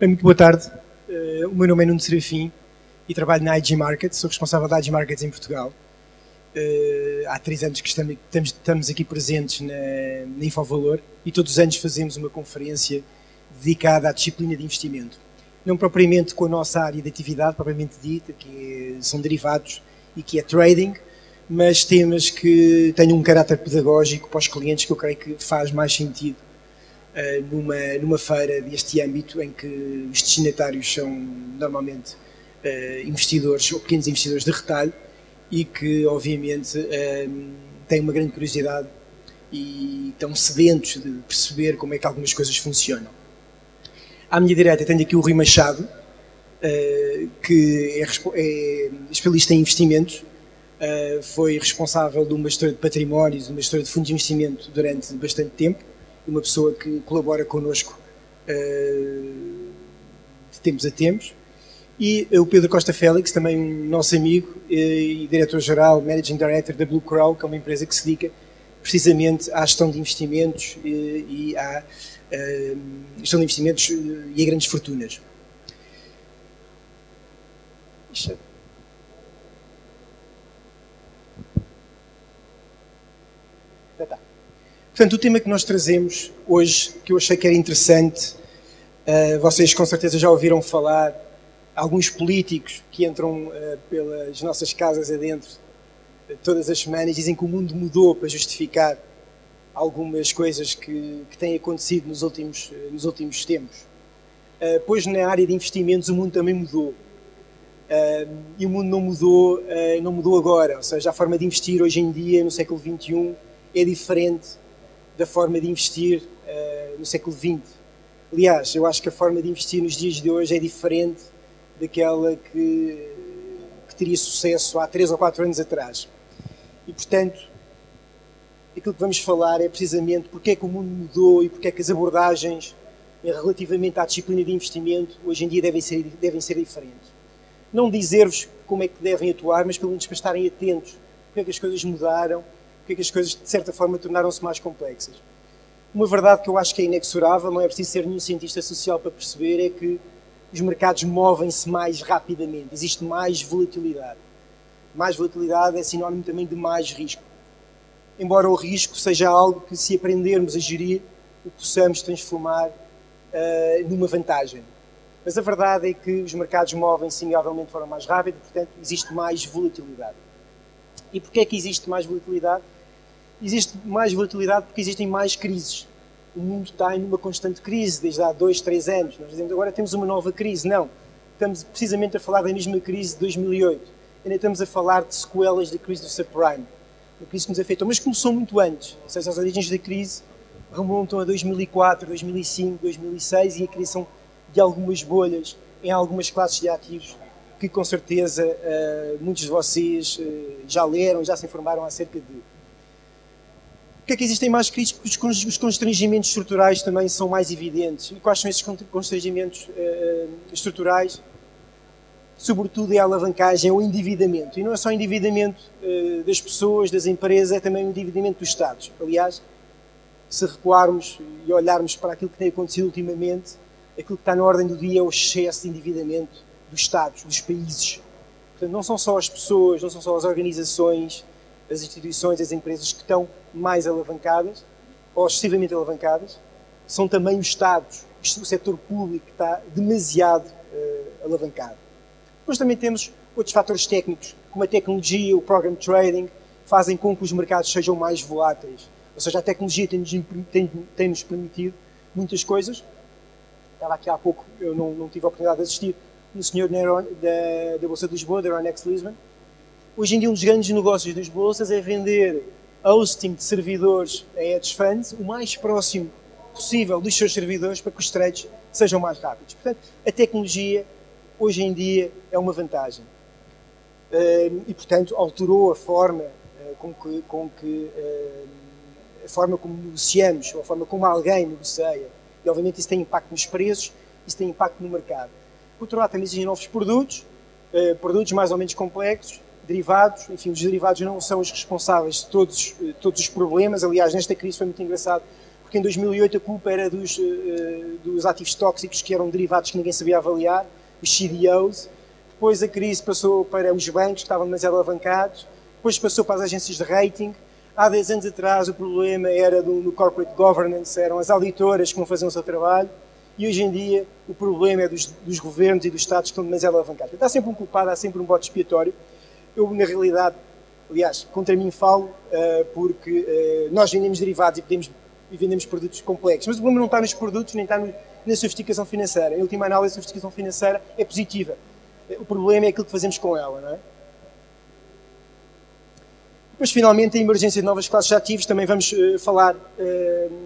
Bem, muito boa tarde. O meu nome é Nuno Serafim e trabalho na IG Markets, sou responsável da IG Markets em Portugal. Há 3 anos que estamos aqui presentes na Infovalor e todos os anos fazemos uma conferência dedicada à disciplina de investimento. Não propriamente com a nossa área de atividade, propriamente dita, que são derivados e que é trading, mas temas que têm um caráter pedagógico para os clientes que eu creio que faz mais sentido numa feira deste âmbito em que os destinatários são normalmente investidores ou pequenos investidores de retalho e que obviamente têm uma grande curiosidade e estão sedentos de perceber como é que algumas coisas funcionam. À minha direita tenho aqui o Rui Machado, que é especialista em investimentos, foi responsável de uma gestora de patrimónios, de uma gestora de fundos de investimento durante bastante tempo, uma pessoa que colabora connosco de tempos a tempos, e o Pedro Costa Félix, também um nosso amigo e diretor-geral, Managing Director da Blue Crow, que é uma empresa que se dedica precisamente à gestão de investimentos e à gestão de investimentos e a grandes fortunas. Portanto, o tema que nós trazemos hoje, que eu achei que era interessante, vocês com certeza já ouviram falar, alguns políticos que entram pelas nossas casas adentro todas as semanas dizem que o mundo mudou para justificar algumas coisas que têm acontecido nos últimos tempos. Pois na área de investimentos o mundo também mudou. E o mundo não mudou agora, ou seja, a forma de investir hoje em dia, no século XXI, é diferente da forma de investir no século XX. Aliás, eu acho que a forma de investir nos dias de hoje é diferente daquela que teria sucesso há 3 ou 4 anos atrás. E, portanto, aquilo que vamos falar é precisamente porque é que o mundo mudou e porque é que as abordagens relativamente à disciplina de investimento hoje em dia devem ser diferentes. Não dizer-vos como é que devem atuar, mas pelo menos para estarem atentos porque é que as coisas mudaram, porque é que as coisas, de certa forma, tornaram-se mais complexas. Uma verdade que eu acho que é inexorável, não é preciso ser nenhum cientista social para perceber, é que os mercados movem-se mais rapidamente, existe mais volatilidade. Mais volatilidade é sinónimo também de mais risco. Embora o risco seja algo que, se aprendermos a gerir, o possamos transformar numa vantagem. Mas a verdade é que os mercados movem-se amigavelmente de forma mais rápida, portanto, existe mais volatilidade. E porquê é que existe mais volatilidade? Existe mais volatilidade porque existem mais crises. O mundo está em uma constante crise desde há 2, 3 anos. Nós dizemos agora temos uma nova crise. Não. Estamos precisamente a falar da mesma crise de 2008. Ainda estamos a falar de sequelas da crise do subprime. Uma crise que nos afetou, mas começou muito antes. Ou seja, as origens da crise remontam a 2004, 2005, 2006 e a criação de algumas bolhas em algumas classes de ativos que com certeza muitos de vocês já leram, já se informaram acerca de. Porquê é que existem mais crises? Porque os constrangimentos estruturais também são mais evidentes. E quais são esses constrangimentos estruturais? Sobretudo é a alavancagem, é o endividamento. E não é só o endividamento das pessoas, das empresas, é também o endividamento dos Estados. Aliás, se recuarmos e olharmos para aquilo que tem acontecido ultimamente, aquilo que está na ordem do dia é o excesso de endividamento dos Estados, dos países. Portanto, não são só as pessoas, não são só as organizações, as instituições, as empresas que estão mais alavancadas, ou excessivamente alavancadas, são também os Estados, o setor público que está demasiado alavancado. Depois também temos outros fatores técnicos, como a tecnologia, o program trading, fazem com que os mercados sejam mais voláteis. Ou seja, a tecnologia tem-nos permitido muitas coisas. Estava aqui há pouco, eu não tive a oportunidade de assistir, no senhor da Bolsa de Lisboa, da Euronext Lisbon. Hoje em dia um dos grandes negócios das bolsas é vender hosting de servidores a hedge funds o mais próximo possível dos seus servidores para que os trades sejam mais rápidos. Portanto, a tecnologia hoje em dia é uma vantagem. E, portanto, alterou a forma a forma como negociamos, ou a forma como alguém negocia. E, obviamente, isso tem impacto nos preços, isso tem impacto no mercado. Por outro lado, também existem novos produtos mais ou menos complexos, derivados. Enfim, os derivados não são os responsáveis de todos os problemas. Aliás, nesta crise foi muito engraçado, porque em 2008 a culpa era dos ativos tóxicos, que eram derivados que ninguém sabia avaliar, os CDOs. Depois a crise passou para os bancos, que estavam demasiado alavancados. Depois passou para as agências de rating. Há 10 anos atrás o problema era no corporate governance, eram as auditoras que não faziam o seu trabalho. E hoje em dia o problema é dos governos e dos Estados que estão demasiado alavancados. Há sempre um culpado, há sempre um bode expiatório. Eu, na realidade, aliás, contra mim falo, porque nós vendemos derivados e vendemos produtos complexos. Mas o problema não está nos produtos, nem está na sofisticação financeira. Em última análise, a sofisticação financeira é positiva. O problema é aquilo que fazemos com ela, não é? Depois, finalmente, a emergência de novas classes de ativos. Também vamos falar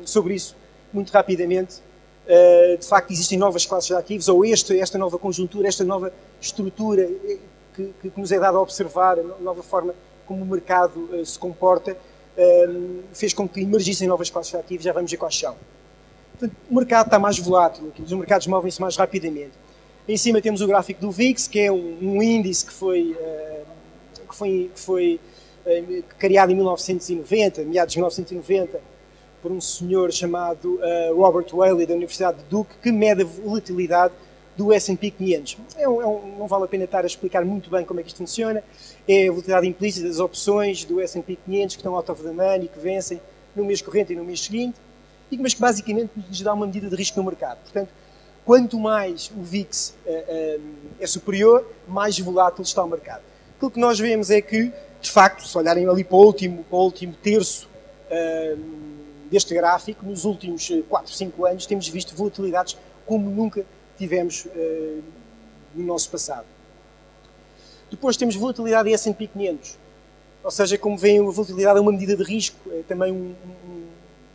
sobre isso muito rapidamente. De facto, existem novas classes de ativos, ou esta nova conjuntura, esta nova estrutura que nos é dada a observar, a nova forma como o mercado se comporta, fez com que emergissem novas classes de ativos. Já vamos ver quais são. Portanto, o mercado está mais volátil, os mercados movem-se mais rapidamente. Em cima temos o gráfico do VIX, que é um índice que foi criado em 1990, meados de 1990, por um senhor chamado Robert Whaley, da Universidade de Duke, que mede a volatilidade do S&P 500. Não vale a pena estar a explicar muito bem como é que isto funciona. É a volatilidade implícita das opções do S&P 500 que estão out of the money, que vencem no mês corrente e no mês seguinte, mas que basicamente nos dá uma medida de risco no mercado. Portanto, quanto mais o VIX é superior, mais volátil está o mercado. Aquilo que nós vemos é que, de facto, se olharem ali para o último terço deste gráfico, nos últimos 4, 5 anos, temos visto volatilidades como nunca tivemos no nosso passado. Depois temos volatilidade em S&P 500, ou seja, como veem, a volatilidade é uma medida de risco, é também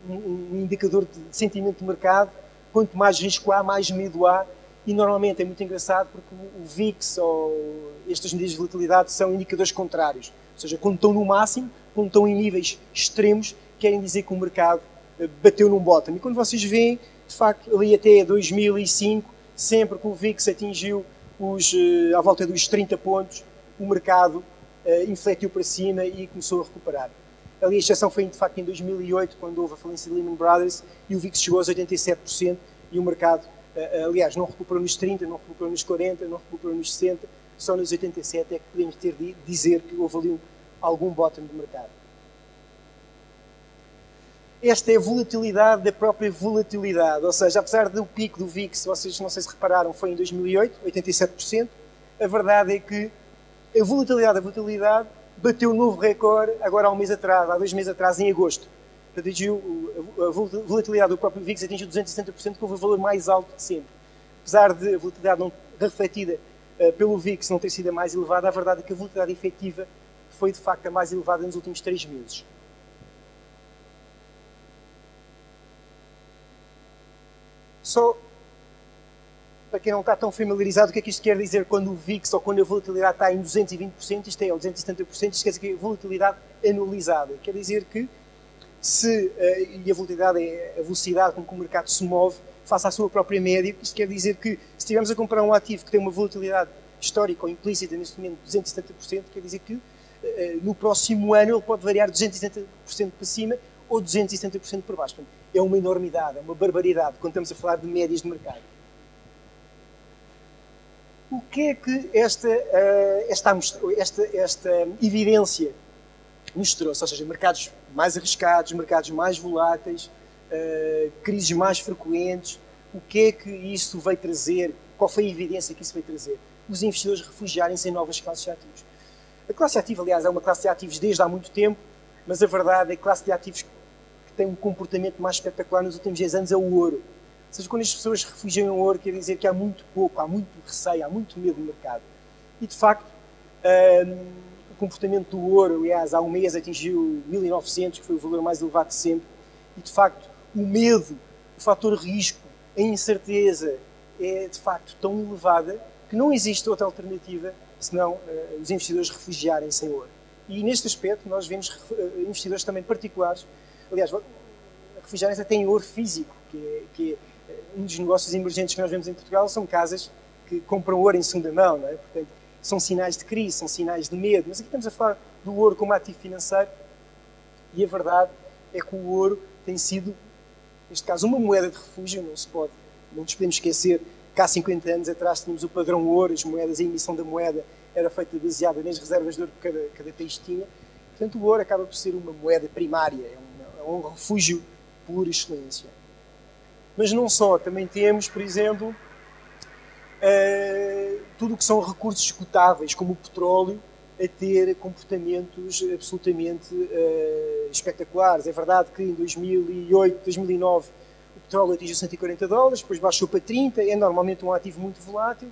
um indicador de sentimento de mercado. Quanto mais risco há, mais medo há, e normalmente é muito engraçado porque o VIX ou estas medidas de volatilidade são indicadores contrários, ou seja, quando estão no máximo, quando estão em níveis extremos, querem dizer que o mercado bateu num bottom. E quando vocês veem, de facto, ali até 2005, sempre que o VIX atingiu à volta dos 30 pontos, o mercado infletiu para cima e começou a recuperar. Ali a exceção foi, de facto, em 2008, quando houve a falência de Lehman Brothers, e o VIX chegou aos 87%, e o mercado, aliás, não recuperou nos 30, não recuperou nos 40, não recuperou nos 60, só nos 87 é que podemos dizer que houve ali algum bottom do mercado. Esta é a volatilidade da própria volatilidade, ou seja, apesar do pico do VIX, vocês não sei se repararam, foi em 2008, 87%, a verdade é que a volatilidade bateu um novo recorde agora há 2 meses atrás, em agosto. Portanto, a volatilidade do próprio VIX atingiu 270%, que foi o valor mais alto de sempre. Apesar de a volatilidade não refletida pelo VIX não ter sido a mais elevada, a verdade é que a volatilidade efetiva foi, de facto, a mais elevada nos últimos 3 meses. Só para quem não está tão familiarizado, o que é que isto quer dizer quando o VIX ou quando a volatilidade está em 220%, isto é, ou 270%, isto quer dizer que é volatilidade anualizada. Quer dizer que e a volatilidade é a velocidade com que o mercado se move face à sua própria média, isto quer dizer que se estivermos a comprar um ativo que tem uma volatilidade histórica ou implícita neste momento de 270%, quer dizer que no próximo ano ele pode variar 270% para cima ou 270% para baixo. Portanto, é uma enormidade, é uma barbaridade quando estamos a falar de médias de mercado. O que é que esta evidência nos trouxe? Ou seja, mercados mais arriscados, mercados mais voláteis, crises mais frequentes. O que é que isso veio trazer? Qual foi a evidência que isso veio trazer? Os investidores refugiarem-se em novas classes de ativos. A classe de ativos, aliás, é uma classe de ativos desde há muito tempo, mas a verdade é que a classe de ativos que tem um comportamento mais espetacular nos últimos 10 anos é o ouro. Ou seja, quando as pessoas refugiam em ouro, quer dizer que há muito pouco, há muito receio, há muito medo no mercado. E, de facto, o comportamento do ouro, aliás, há um mês atingiu 1900, que foi o valor mais elevado de sempre. E, de facto, o medo, o fator risco, a incerteza é, de facto, tão elevada que não existe outra alternativa senão os investidores refugiarem-se em ouro. E, neste aspecto, nós vemos investidores também particulares, aliás, refugiarem-se até em ouro físico, que é um dos negócios emergentes que nós vemos em Portugal, são casas que compram ouro em segunda mão, não é? Portanto, são sinais de crise, são sinais de medo, mas aqui estamos a falar do ouro como ativo financeiro e a verdade é que o ouro tem sido neste caso, uma moeda de refúgio. Não nos podemos esquecer que há 50 anos atrás tínhamos o padrão ouro, as moedas, a emissão da moeda era feita baseada nas reservas de ouro que cada país tinha. Portanto, o ouro acaba por ser uma moeda primária, é um refúgio por excelência. Mas não só, também temos, por exemplo, tudo o que são recursos esgotáveis, como o petróleo, a ter comportamentos absolutamente espetaculares. É verdade que em 2008, 2009, o petróleo atingiu $140, depois baixou para 30, é normalmente um ativo muito volátil,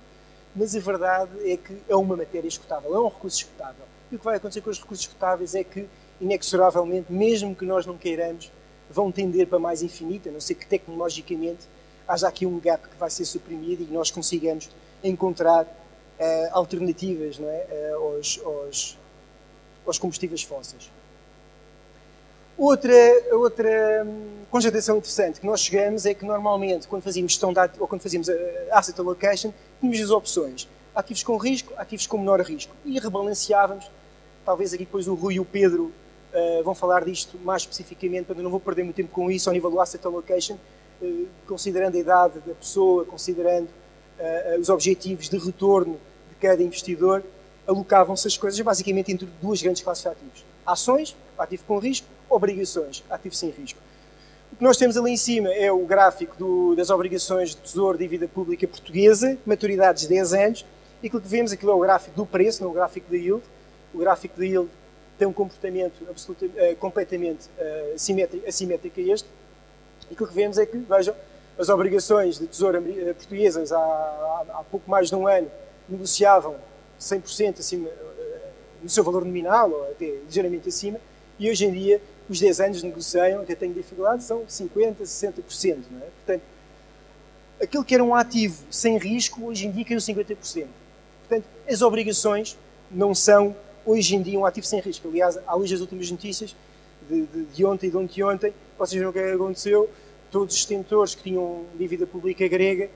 mas a verdade é que é uma matéria esgotável, é um recurso esgotável. E o que vai acontecer com os recursos esgotáveis é que, inexoravelmente, mesmo que nós não queiramos, vão tender para mais infinito, a não ser que tecnologicamente haja aqui um gap que vai ser suprimido e nós consigamos encontrar alternativas, não é, aos combustíveis fósseis. Outra constatação interessante que nós chegamos é que normalmente quando fazíamos gestão de ativos, ou quando fazíamos asset allocation, tínhamos as opções: ativos com risco, ativos com menor risco, e rebalanceávamos. Talvez aqui depois o Rui e o Pedro vão falar disto mais especificamente, portanto eu não vou perder muito tempo com isso ao nível do asset allocation, considerando a idade da pessoa, considerando os objetivos de retorno de cada investidor, alocavam-se as coisas basicamente entre duas grandes classes de ativos: ações, ativo com risco, obrigações, ativo sem risco. O que nós temos ali em cima é o gráfico das obrigações de Tesouro de Dívida Pública Portuguesa, maturidades de 10 anos, e aquilo que vemos, aquilo é o gráfico do preço, não é o gráfico da yield. O gráfico da yield tem um comportamento completamente assimétrico a este, e aquilo que vemos é que, vejam, as obrigações de Tesouro portuguesas há pouco mais de um ano negociavam 100% acima, no seu valor nominal, ou até ligeiramente acima, e hoje em dia os 10 anos negociam, até tenho dificuldade, são 50%, 60%. Não é? Portanto, aquilo que era um ativo sem risco, hoje em dia caiu 50%. Portanto, as obrigações não são, hoje em dia, um ativo sem risco. Aliás, à luz das últimas notícias, de ontem e de ontem, vocês viram o que aconteceu, todos os detentores que tinham dívida pública grega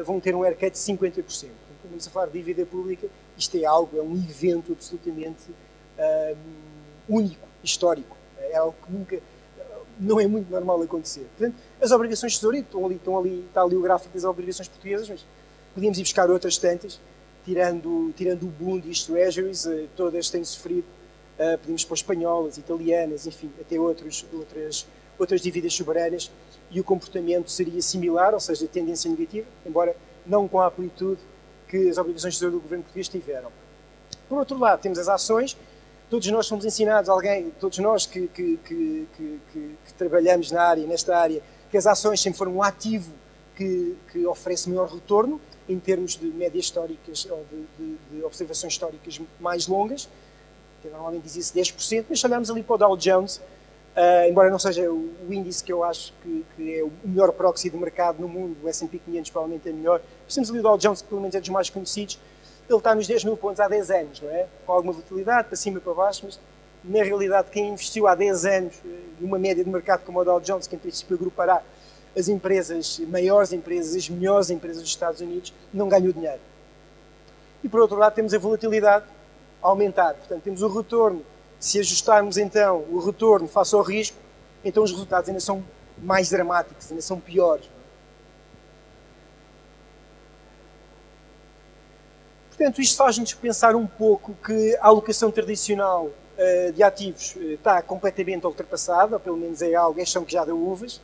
vão ter um haircut de 50%. Portanto, quando estamos a falar de dívida pública, isto é um evento absolutamente único, histórico. É algo que nunca, não é muito normal acontecer. Portanto, as obrigações de tesouro, está ali o gráfico das obrigações portuguesas, mas podíamos ir buscar outras tantas, tirando o Bund e os Treasuries, todas têm sofrido, podíamos pôr espanholas, italianas, enfim, até outras dívidas soberanas, e o comportamento seria similar, ou seja, tendência negativa, embora não com a amplitude que as obrigações de tesouro do governo português tiveram. Por outro lado, temos as ações. Todos nós fomos ensinados, todos nós que trabalhamos nesta área, que as ações sempre foram um ativo que oferece maior retorno em termos de médias históricas ou de observações históricas mais longas, que normalmente dizia-se 10%, mas se olharmos ali para o Dow Jones, embora não seja o índice que eu acho que é o melhor proxy do mercado no mundo, o S&P 500 provavelmente é melhor, mas temos ali o Dow Jones, que pelo menos é dos mais conhecidos. Ele está nos 10 mil pontos há 10 anos, não é? Com alguma volatilidade, para cima e para baixo, mas na realidade quem investiu há 10 anos numa média de mercado como o Dow Jones, que em princípio agrupará as empresas, maiores empresas, as melhores empresas dos Estados Unidos, não ganhou dinheiro. E por outro lado temos a volatilidade a aumentar, portanto temos o retorno. Se ajustarmos então o retorno face ao risco, então os resultados ainda são mais dramáticos, ainda são piores. Portanto, isto faz-nos pensar um pouco que a alocação tradicional de ativos está completamente ultrapassada, ou pelo menos é algo, é chão que já deu uvas.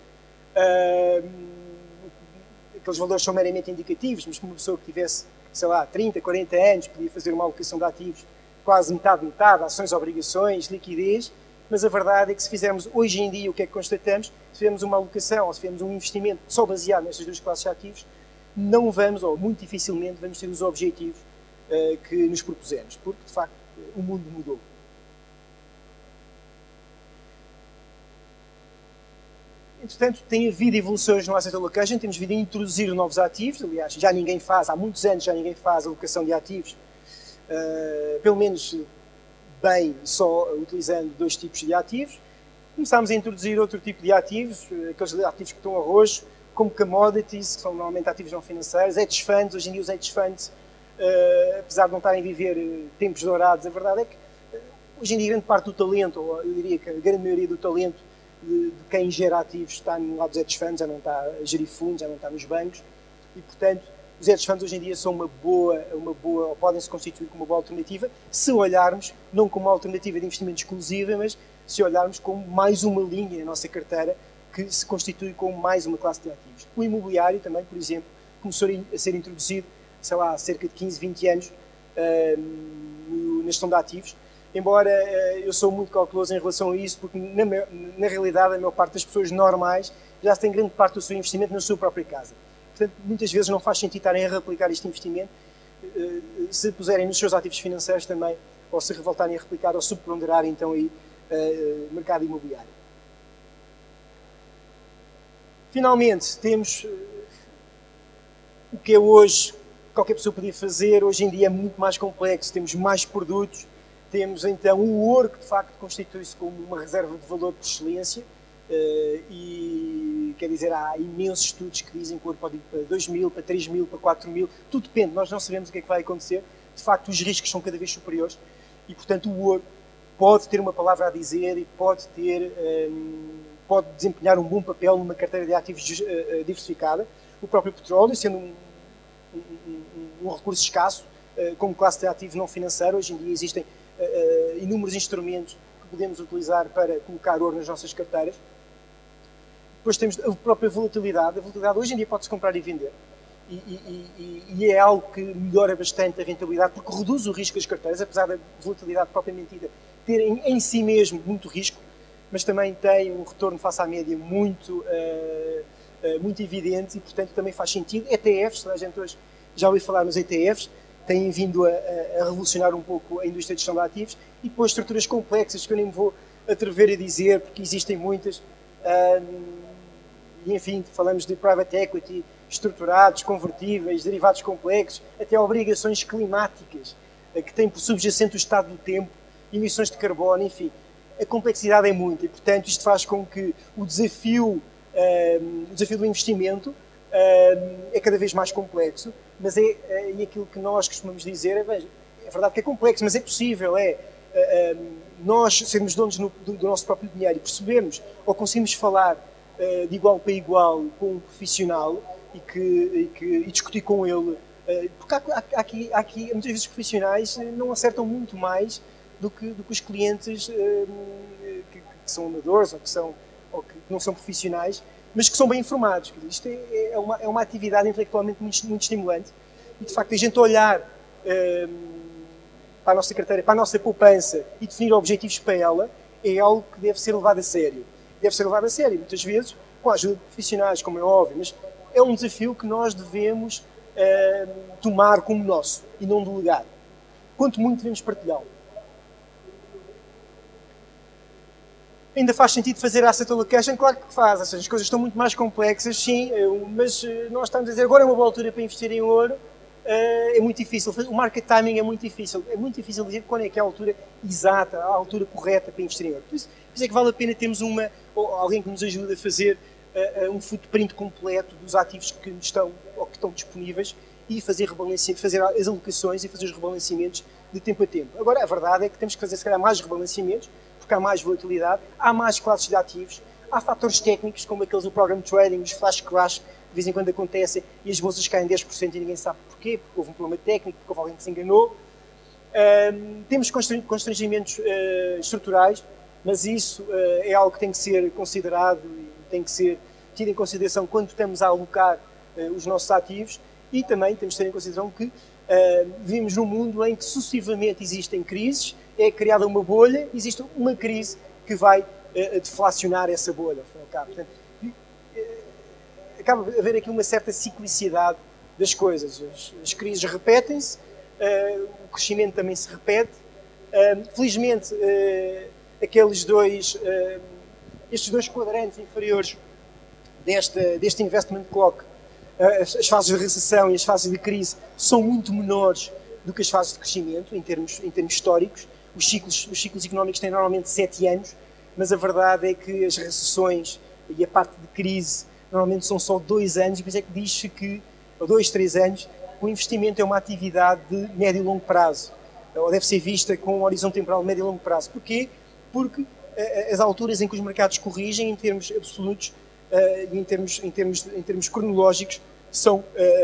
Aqueles valores são meramente indicativos, mas para uma pessoa que tivesse, sei lá, 30, 40 anos, podia fazer uma alocação de ativos quase metade, ações, obrigações, liquidez, mas a verdade é que se fizermos hoje em dia o que é que constatamos, se fizermos uma alocação ou se fizermos um investimento só baseado nestas duas classes de ativos, não vamos, ou muito dificilmente, vamos ter os objetivos que nos propusemos, porque de facto o mundo mudou. Entretanto, tem havido evoluções no asset allocation, temos vindo a introduzir novos ativos, aliás, já ninguém faz, há muitos anos já ninguém faz alocação de ativos, pelo menos bem, só utilizando dois tipos de ativos. Começámos a introduzir outro tipo de ativos, aqueles ativos que estão a roxo, como commodities, que são normalmente ativos não financeiros, hedge funds. Hoje em dia os hedge funds, apesar de não estarem a viver tempos dourados, a verdade é que hoje em dia grande parte do talento, ou eu diria que a grande maioria do talento de quem gera ativos está no lado dos hedge funds, já não está a gerir fundos, já não está nos bancos, e portanto os hedge funds hoje em dia são uma boa, ou podem se constituir como uma boa alternativa, se olharmos não como uma alternativa de investimento exclusiva, mas se olharmos como mais uma linha na nossa carteira que se constitui como mais uma classe de ativos. O imobiliário também, por exemplo, começou a ser introduzido, sei lá, há cerca de 15, 20 anos na gestão de ativos, embora eu sou muito cauteloso em relação a isso, porque na realidade a maior parte das pessoas normais já têm grande parte do seu investimento na sua própria casa. Portanto, muitas vezes não faz sentido estarem a replicar este investimento se puserem nos seus ativos financeiros também, ou se voltarem a replicar ou subponderar então aí mercado imobiliário. Finalmente, temos o que é hoje, qualquer pessoa podia fazer, hoje em dia é muito mais complexo, temos mais produtos, temos então o ouro que de facto constitui-se como uma reserva de valor por excelência e quer dizer, há imensos estudos que dizem que o ouro pode ir para 2.000, para 3.000, para 4.000, tudo depende, nós não sabemos o que é que vai acontecer, de facto os riscos são cada vez superiores e portanto o ouro pode ter uma palavra a dizer e pode desempenhar um bom papel numa carteira de ativos diversificada. O próprio petróleo, sendo um recurso escasso, como classe de ativo não financeiro, hoje em dia existem inúmeros instrumentos que podemos utilizar para colocar ouro nas nossas carteiras. Depois temos a própria volatilidade. A volatilidade hoje em dia pode-se comprar e vender. E é algo que melhora bastante a rentabilidade, porque reduz o risco das carteiras, apesar da volatilidade propriamente dita ter em si mesmo muito risco, mas também tem um retorno face à média muito evidente e, portanto, também faz sentido. ETFs, a gente hoje já ouviu falar nos ETFs, têm vindo a revolucionar um pouco a indústria de gestão de ativos e depois estruturas complexas que eu nem me vou atrever a dizer, porque existem muitas. E, enfim, falamos de private equity, estruturados, convertíveis, derivados complexos, até obrigações climáticas, que têm por subjacente o estado do tempo, emissões de carbono, enfim. A complexidade é muita e, portanto, isto faz com que o desafio do investimento é cada vez mais complexo, mas e aquilo que nós costumamos dizer é verdade que é complexo, mas é possível, nós sermos donos do nosso próprio dinheiro e percebermos ou conseguimos falar de igual para igual com um profissional e discutir com ele, porque há aqui muitas vezes profissionais não acertam muito mais do que os clientes que são amadores ou que não são profissionais, mas que são bem informados. Isto é uma atividade intelectualmente muito estimulante e, de facto, a gente olhar para a nossa carteira, para a nossa poupança e definir objetivos para ela é algo que deve ser levado a sério. Deve ser levado a sério, muitas vezes, com a ajuda de profissionais, como é óbvio, mas é um desafio que nós devemos tomar como nosso e não delegar. Quanto muito devemos partilhá-lo. Ainda faz sentido fazer asset allocation? Claro que faz, ou seja, as coisas estão muito mais complexas, sim, mas nós estamos a dizer agora é uma boa altura para investir em ouro, é muito difícil, o market timing é muito difícil dizer quando é que é a altura exata, a altura correta para investir em ouro. Por isso é que vale a pena termos alguém que nos ajude a fazer um footprint completo dos ativos que estão disponíveis e fazer as alocações e fazer os rebalanceamentos de tempo a tempo. Agora, a verdade é que temos que fazer, se calhar, mais rebalanceamentos, porque há mais volatilidade, há mais classes de ativos, há fatores técnicos, como aqueles do program trading, os flash crash, que de vez em quando acontecem, e as bolsas caem 10% e ninguém sabe porquê, porque houve um problema técnico, porque houve alguém que se enganou. Temos constrangimentos estruturais, mas isso é algo que tem que ser considerado e tem que ser tido em consideração quando estamos a alocar os nossos ativos, e também temos que ter em consideração que vivemos num mundo em que sucessivamente existem crises, é criada uma bolha, existe uma crise que vai deflacionar essa bolha. Portanto, acaba de haver aqui uma certa ciclicidade das coisas. As crises repetem-se, o crescimento também se repete. Felizmente, estes dois quadrantes inferiores deste investment clock, as fases de recessão e as fases de crise, são muito menores do que as fases de crescimento, em termos históricos. Os ciclos económicos têm normalmente 7 anos, mas a verdade é que as recessões e a parte de crise normalmente são só 2 anos, e por isso é que diz-se que, ou 2, 3 anos, o investimento é uma atividade de médio e longo prazo, ou deve ser vista com um horizonte temporal de médio e longo prazo. Porquê? Porque as alturas em que os mercados corrigem em termos absolutos e em termos cronológicos são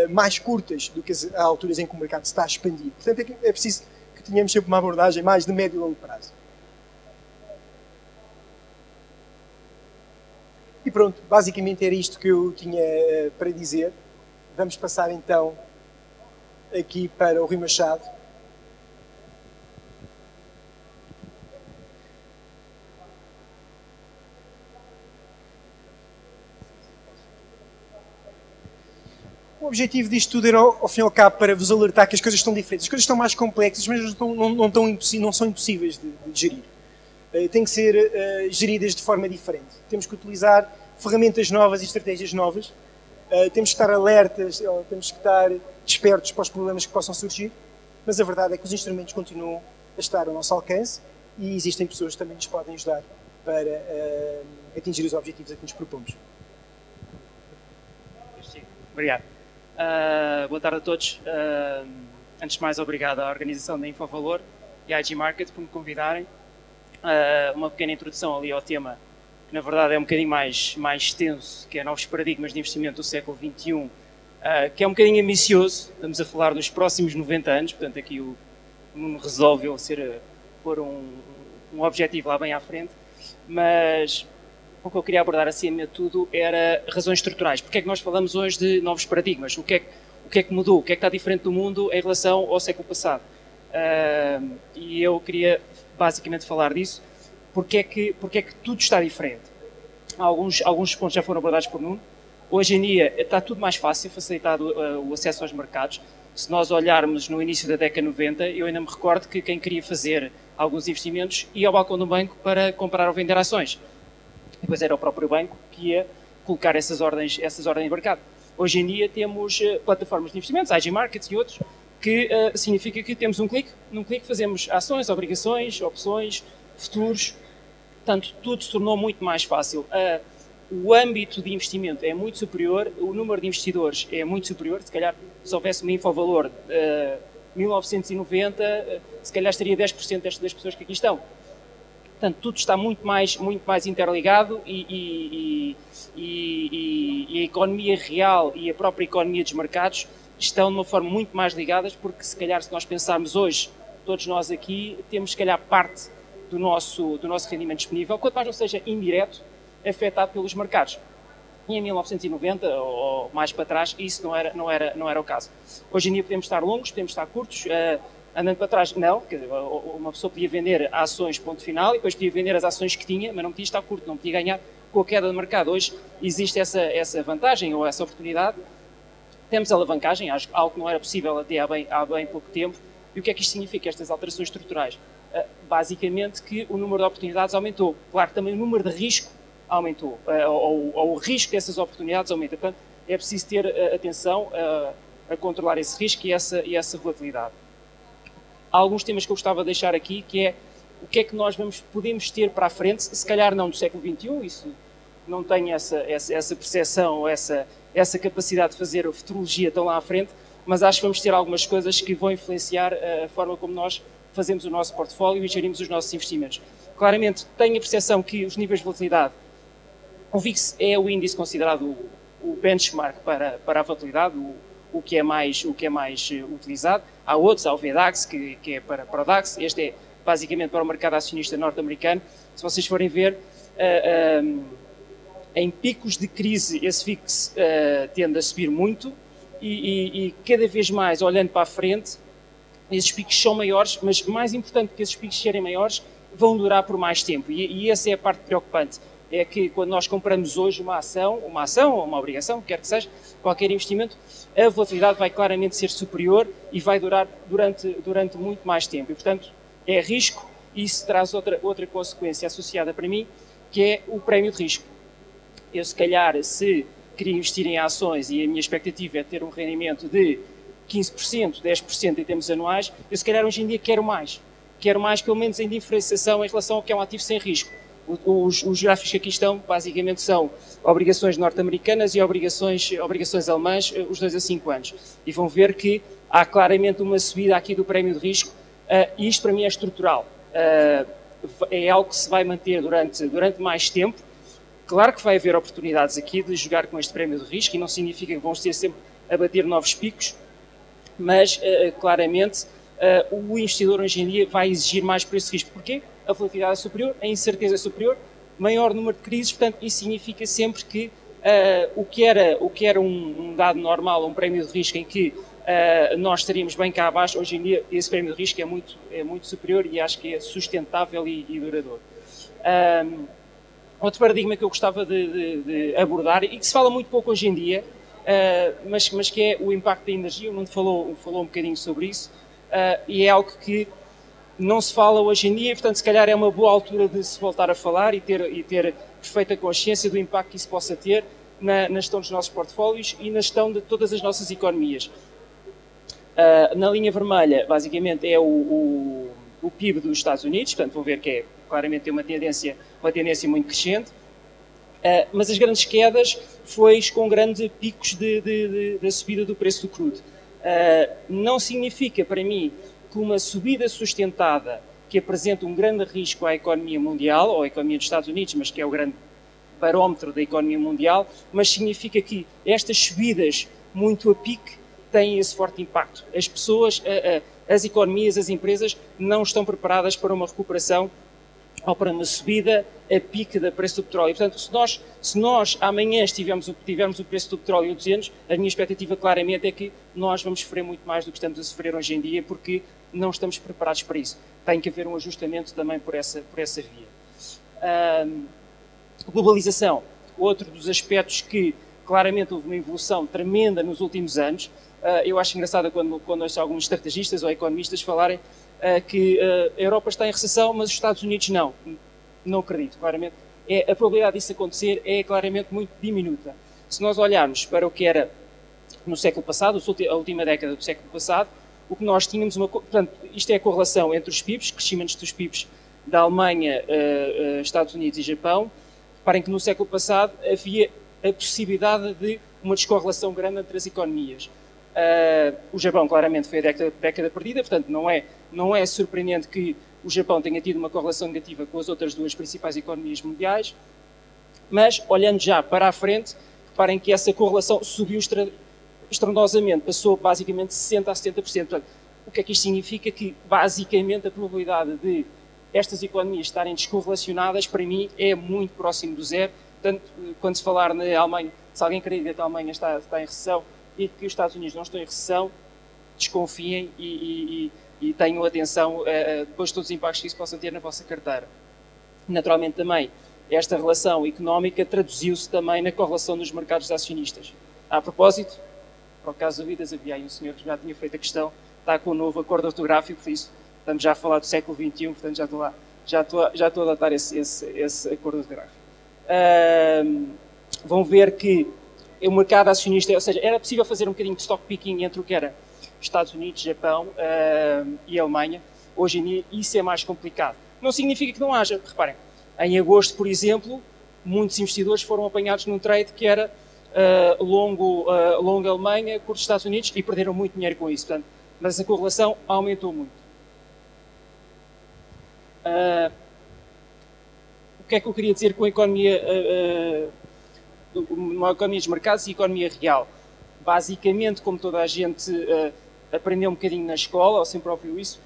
mais curtas do que as alturas em que o mercado se está a expandir. Portanto, é preciso que tenhamos sempre uma abordagem mais de médio e longo prazo. E pronto, basicamente era isto que eu tinha para dizer. Vamos passar então aqui para o Rui Machado. O objetivo disto tudo era, ao fim e ao cabo, para vos alertar que as coisas estão diferentes. As coisas estão mais complexas, mas não são impossíveis de gerir. Têm que ser geridas de forma diferente. Temos que utilizar ferramentas novas e estratégias novas. Temos que estar alertas, temos que estar despertos para os problemas que possam surgir, mas a verdade é que os instrumentos continuam a estar ao nosso alcance e existem pessoas que também nos podem ajudar para atingir os objetivos a que nos propomos. Obrigado. Boa tarde a todos. Antes de mais, obrigado à organização da Infovalor e à IG Market por me convidarem. Uma pequena introdução ali ao tema, que na verdade é um bocadinho mais extenso, que é novos paradigmas de investimento do século XXI, que é um bocadinho ambicioso. Estamos a falar dos próximos 90 anos, portanto aqui o Nuno resolveu pôr um objetivo lá bem à frente, mas o que eu queria abordar acima de tudo era razões estruturais. Porque é que nós falamos hoje de novos paradigmas? O que é que mudou? O que é que está diferente do mundo em relação ao século passado? E eu queria basicamente falar disso. Porque é que tudo está diferente? Alguns pontos já foram abordados por Nuno. Hoje em dia está tudo mais fácil, facilitado o acesso aos mercados. Se nós olharmos no início da década 90, eu ainda me recordo que quem queria fazer alguns investimentos ia ao balcão do banco para comprar ou vender ações. Depois era o próprio banco que ia colocar essas ordens de mercado. Hoje em dia temos plataformas de investimentos, IG Markets e outros, que significa que temos num clique fazemos ações, obrigações, opções, futuros. Portanto, tudo se tornou muito mais fácil. O âmbito de investimento é muito superior, o número de investidores é muito superior. Se calhar, se houvesse uma Infovalor 1990, se calhar estaria 10% das pessoas que aqui estão. Portanto, tudo está muito mais interligado e a economia real e a própria economia dos mercados estão de uma forma muito mais ligadas, porque se calhar se nós pensarmos hoje, todos nós aqui temos se calhar parte do nosso rendimento disponível, quanto mais não seja indireto, afetado pelos mercados. E em 1990, ou mais para trás, isso não era o caso. Hoje em dia podemos estar longos, podemos estar curtos, andando para trás, não, uma pessoa podia vender ações ponto final e depois podia vender as ações que tinha, mas não podia estar curto, não podia ganhar com a queda do mercado. Hoje existe essa vantagem ou essa oportunidade. Temos alavancagem, algo que não era possível até há bem pouco tempo. E o que é que isto significa, estas alterações estruturais? Basicamente que o número de oportunidades aumentou. Claro que também o número de risco aumentou, ou o risco dessas oportunidades aumenta. Portanto, é preciso ter atenção a controlar esse risco e essa volatilidade. Há alguns temas que eu gostava de deixar aqui, que é o que é que nós podemos ter para a frente, se calhar não do século XXI, isso não tem essa percepção, essa capacidade de fazer a futurologia tão lá à frente, mas acho que vamos ter algumas coisas que vão influenciar a forma como nós fazemos o nosso portfólio e gerimos os nossos investimentos. Claramente, tenho a percepção que os níveis de volatilidade, o VIX é o índice considerado o benchmark para a volatilidade, o que é mais utilizado. Há outros, há o VDAX, que é para o DAX, este é basicamente para o mercado acionista norte-americano. Se vocês forem ver, em picos de crise esse VIX tende a subir muito e cada vez mais, olhando para a frente, esses picos são maiores, mas mais importante que esses picos serem maiores, vão durar por mais tempo. E essa é a parte preocupante. É que quando nós compramos hoje uma ação ou uma obrigação, quer que seja, qualquer investimento, a volatilidade vai claramente ser superior e vai durar durante muito mais tempo. E, portanto, é risco e isso traz outra consequência associada para mim, que é o prémio de risco. Eu, se calhar, se queria investir em ações e a minha expectativa é ter um rendimento de 15%, 10% em termos anuais, eu, se calhar, hoje em dia quero mais. Quero mais, pelo menos, em diferenciação em relação ao que é um ativo sem risco. Os gráficos que aqui estão, basicamente, são obrigações norte-americanas e obrigações alemãs, os 2 a 5 anos. E vão ver que há claramente uma subida aqui do prémio de risco, e isto para mim é estrutural. é algo que se vai manter durante mais tempo. Claro que vai haver oportunidades aqui de jogar com este prémio de risco e não significa que vão ser sempre a bater novos picos, mas claramente o investidor hoje em dia vai exigir mais por esse risco. Porquê? A volatilidade é superior, a incerteza é superior, maior número de crises, portanto isso significa sempre que o que era um dado normal, um prémio de risco em que nós estaríamos bem cá abaixo, hoje em dia esse prémio de risco é muito superior e acho que é sustentável e duradouro. Outro paradigma que eu gostava de abordar e que se fala muito pouco hoje em dia, mas que é o impacto da energia. O Nuno falou um bocadinho sobre isso, e é algo que não se fala hoje em dia, portanto se calhar é uma boa altura de se voltar a falar e ter perfeita consciência do impacto que isso possa ter na gestão dos nossos portfólios e na gestão de todas as nossas economias. Na linha vermelha, basicamente, é o PIB dos Estados Unidos, portanto vão ver que claramente tem uma tendência muito crescente, mas as grandes quedas foi com grandes picos da subida do preço do crudo. Não significa para mim que uma subida sustentada que apresenta um grande risco à economia mundial, ou à economia dos Estados Unidos, mas que é o grande barómetro da economia mundial, mas significa que estas subidas muito a pique têm esse forte impacto. As pessoas, as economias, as empresas não estão preparadas para uma recuperação ou para uma subida a pique do preço do petróleo. E, portanto, se nós amanhã tivermos o preço do petróleo a 200, a minha expectativa claramente é que nós vamos sofrer muito mais do que estamos a sofrer hoje em dia, porque não estamos preparados para isso. Tem que haver um ajustamento também por essa via. Globalização, outro dos aspectos que claramente houve uma evolução tremenda nos últimos anos. Eu acho engraçado quando ouço alguns estrategistas ou economistas falarem que a Europa está em recessão, mas os Estados Unidos não. Não acredito, claramente. A probabilidade disso acontecer é claramente muito diminuta. Se nós olharmos para o que era no século passado, a última década do século passado, o que nós tínhamos portanto, isto é a correlação entre os PIBs, crescimentos dos PIBs da Alemanha, Estados Unidos e Japão. Reparem que no século passado havia a possibilidade de uma descorrelação grande entre as economias. O Japão claramente foi a década perdida, portanto não é surpreendente que o Japão tenha tido uma correlação negativa com as outras duas principais economias mundiais, mas olhando já para a frente, reparem que essa correlação subiu estrondosamente, passou basicamente de 60% a 70%. Portanto, o que é que isto significa? Que basicamente a probabilidade de estas economias estarem descorrelacionadas, para mim, é muito próximo do zero. Portanto, quando se falar na Alemanha, se alguém acredita que a Alemanha está em recessão e que os Estados Unidos não estão em recessão, desconfiem e tenham atenção depois de todos os impactos que isso possa ter na vossa carteira. Naturalmente também, esta relação económica traduziu-se também na correlação dos mercados de acionistas. A propósito, para o caso do Vidas, havia aí um senhor que já tinha feito a questão, está com o novo acordo ortográfico, por isso estamos já a falar do século XXI, portanto já estou a datar esse acordo ortográfico. Vão ver que o mercado acionista, ou seja, era possível fazer um bocadinho de stock picking entre o que era Estados Unidos, Japão e Alemanha. Hoje em dia isso é mais complicado. Não significa que não haja. Reparem, em agosto, por exemplo, muitos investidores foram apanhados num trade que era longo Alemanha, curto Estados Unidos, e perderam muito dinheiro com isso. Portanto, mas a correlação aumentou muito. O que é que eu queria dizer com a economia, uma economia dos mercados e economia real? Basicamente, como toda a gente aprendeu um bocadinho na escola, ou sempre ouviu isso,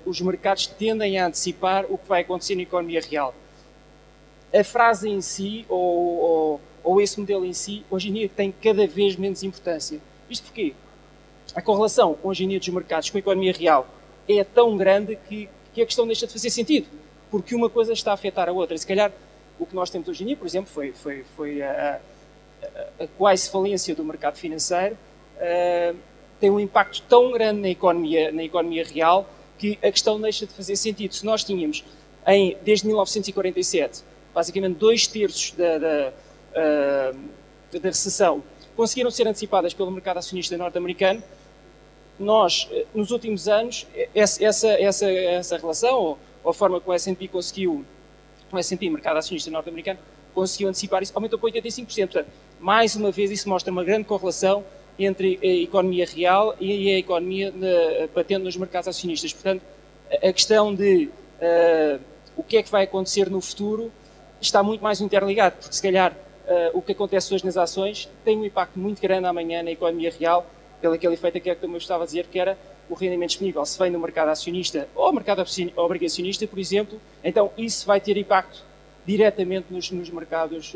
os mercados tendem a antecipar o que vai acontecer na economia real. A frase em si, ou esse modelo em si, hoje em dia tem cada vez menos importância. Isto porquê? A correlação, hoje em dia, dos mercados com a economia real é tão grande que a questão deixa de fazer sentido, porque uma coisa está a afetar a outra. Se calhar, o que nós temos hoje em dia, por exemplo, foi a quase falência do mercado financeiro, tem um impacto tão grande na economia real que a questão deixa de fazer sentido. Se nós tínhamos, desde 1947, basicamente 2/3 da recessão conseguiram ser antecipadas pelo mercado acionista norte-americano, nós, nos últimos anos, essa relação, ou a forma como o S&P conseguiu, o S&P, mercado acionista norte-americano, conseguiu antecipar isso, aumentou para 85%. Portanto, mais uma vez, isso mostra uma grande correlação entre a economia real e a economia patente nos mercados acionistas. Portanto, a questão de o que é que vai acontecer no futuro, está muito mais interligado, porque se calhar o que acontece hoje nas ações tem um impacto muito grande amanhã na economia real, pelo aquele efeito que eu também estava a dizer, que era o rendimento disponível. Se vem no mercado acionista ou mercado obrigacionista, por exemplo, então isso vai ter impacto diretamente nos mercados,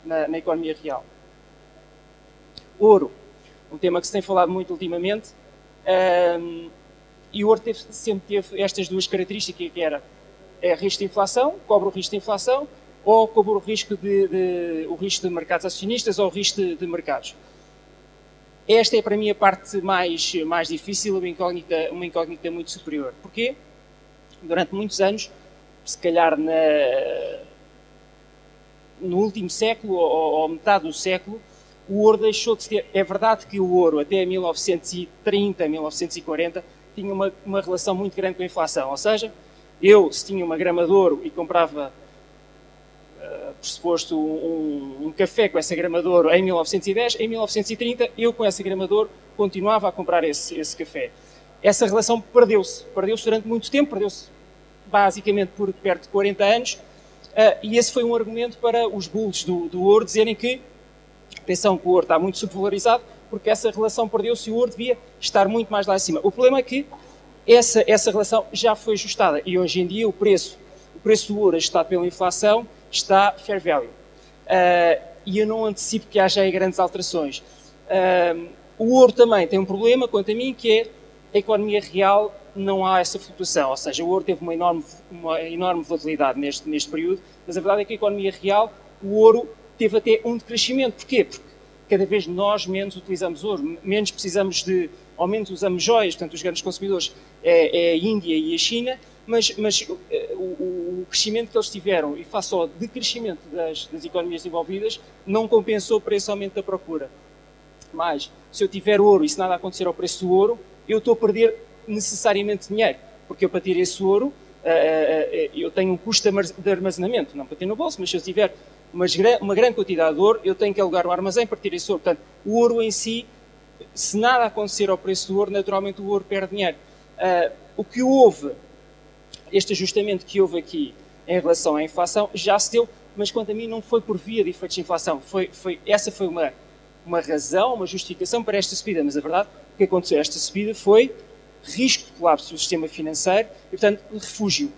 na economia real. Ouro, um tema que se tem falado muito ultimamente, e o ouro sempre teve estas duas características, que era risco de inflação, cobre o risco de inflação, ou cobre o risco de mercados acionistas ou o risco de mercados. Esta é para mim a parte mais difícil, uma incógnita muito superior. Porquê? Durante muitos anos, se calhar no último século ou metade do século, o ouro deixou de ter... É verdade que o ouro até 1930, 1940, tinha uma relação muito grande com a inflação. Ou seja, se tinha uma grama de ouro e comprava, por suposto, um café com essa grama de ouro em 1910, em 1930, eu com essa grama de ouro continuava a comprar esse café. Essa relação perdeu-se durante muito tempo, perdeu-se basicamente por perto de 40 anos, e esse foi um argumento para os bulls do ouro dizerem que, atenção, que o ouro está muito subvalorizado, porque essa relação perdeu-se e o ouro devia estar muito mais lá em cima. O problema é que essa relação já foi ajustada e hoje em dia o preço do ouro ajustado pela inflação está fair value. E eu não antecipo que haja aí grandes alterações. O ouro também tem um problema, quanto a mim, que é a economia real não há essa flutuação, ou seja, o ouro teve uma enorme volatilidade neste período, mas a verdade é que a economia real, o ouro teve até um decrescimento. Porquê? Porque cada vez nós menos utilizamos ouro, menos precisamos ou menos usamos joias, portanto os grandes consumidores é a Índia e a China, mas o crescimento que eles tiveram e face ao decrescimento das economias desenvolvidas não compensou para esse aumento da procura. Mas, se eu tiver ouro e se nada acontecer ao preço do ouro, eu estou a perder necessariamente dinheiro, porque eu para ter esse ouro, eu tenho um custo de armazenamento, não para ter no bolso, mas se eu tiver uma grande quantidade de ouro, eu tenho que alugar um armazém para ter esse ouro. Portanto, o ouro em si, se nada acontecer ao preço do ouro, naturalmente o ouro perde dinheiro. O que houve, este ajustamento que houve aqui em relação à inflação, já se deu, mas quanto a mim não foi por via de efeitos de inflação. Essa foi uma razão, uma justificação para esta subida, mas a verdade, o que aconteceu? Esta subida foi risco de colapso do sistema financeiro e, portanto, refúgio.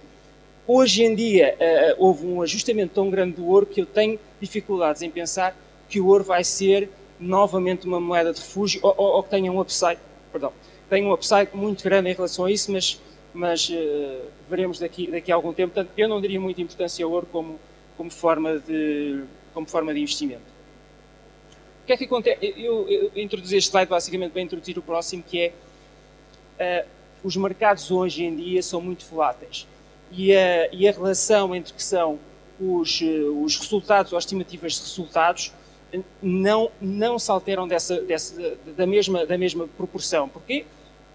Hoje em dia, houve um ajustamento tão grande do ouro que eu tenho dificuldades em pensar que o ouro vai ser novamente uma moeda de refúgio ou que tenha um upside, tem um upside muito grande em relação a isso, mas veremos daqui a algum tempo. Portanto, eu não daria muita importância ao ouro como forma de investimento. O que é que acontece? Eu introduzi este slide basicamente para introduzir o próximo, que é os mercados hoje em dia são muito voláteis e a relação entre que são os resultados ou as estimativas de resultados não se alteram da mesma proporção. Porquê?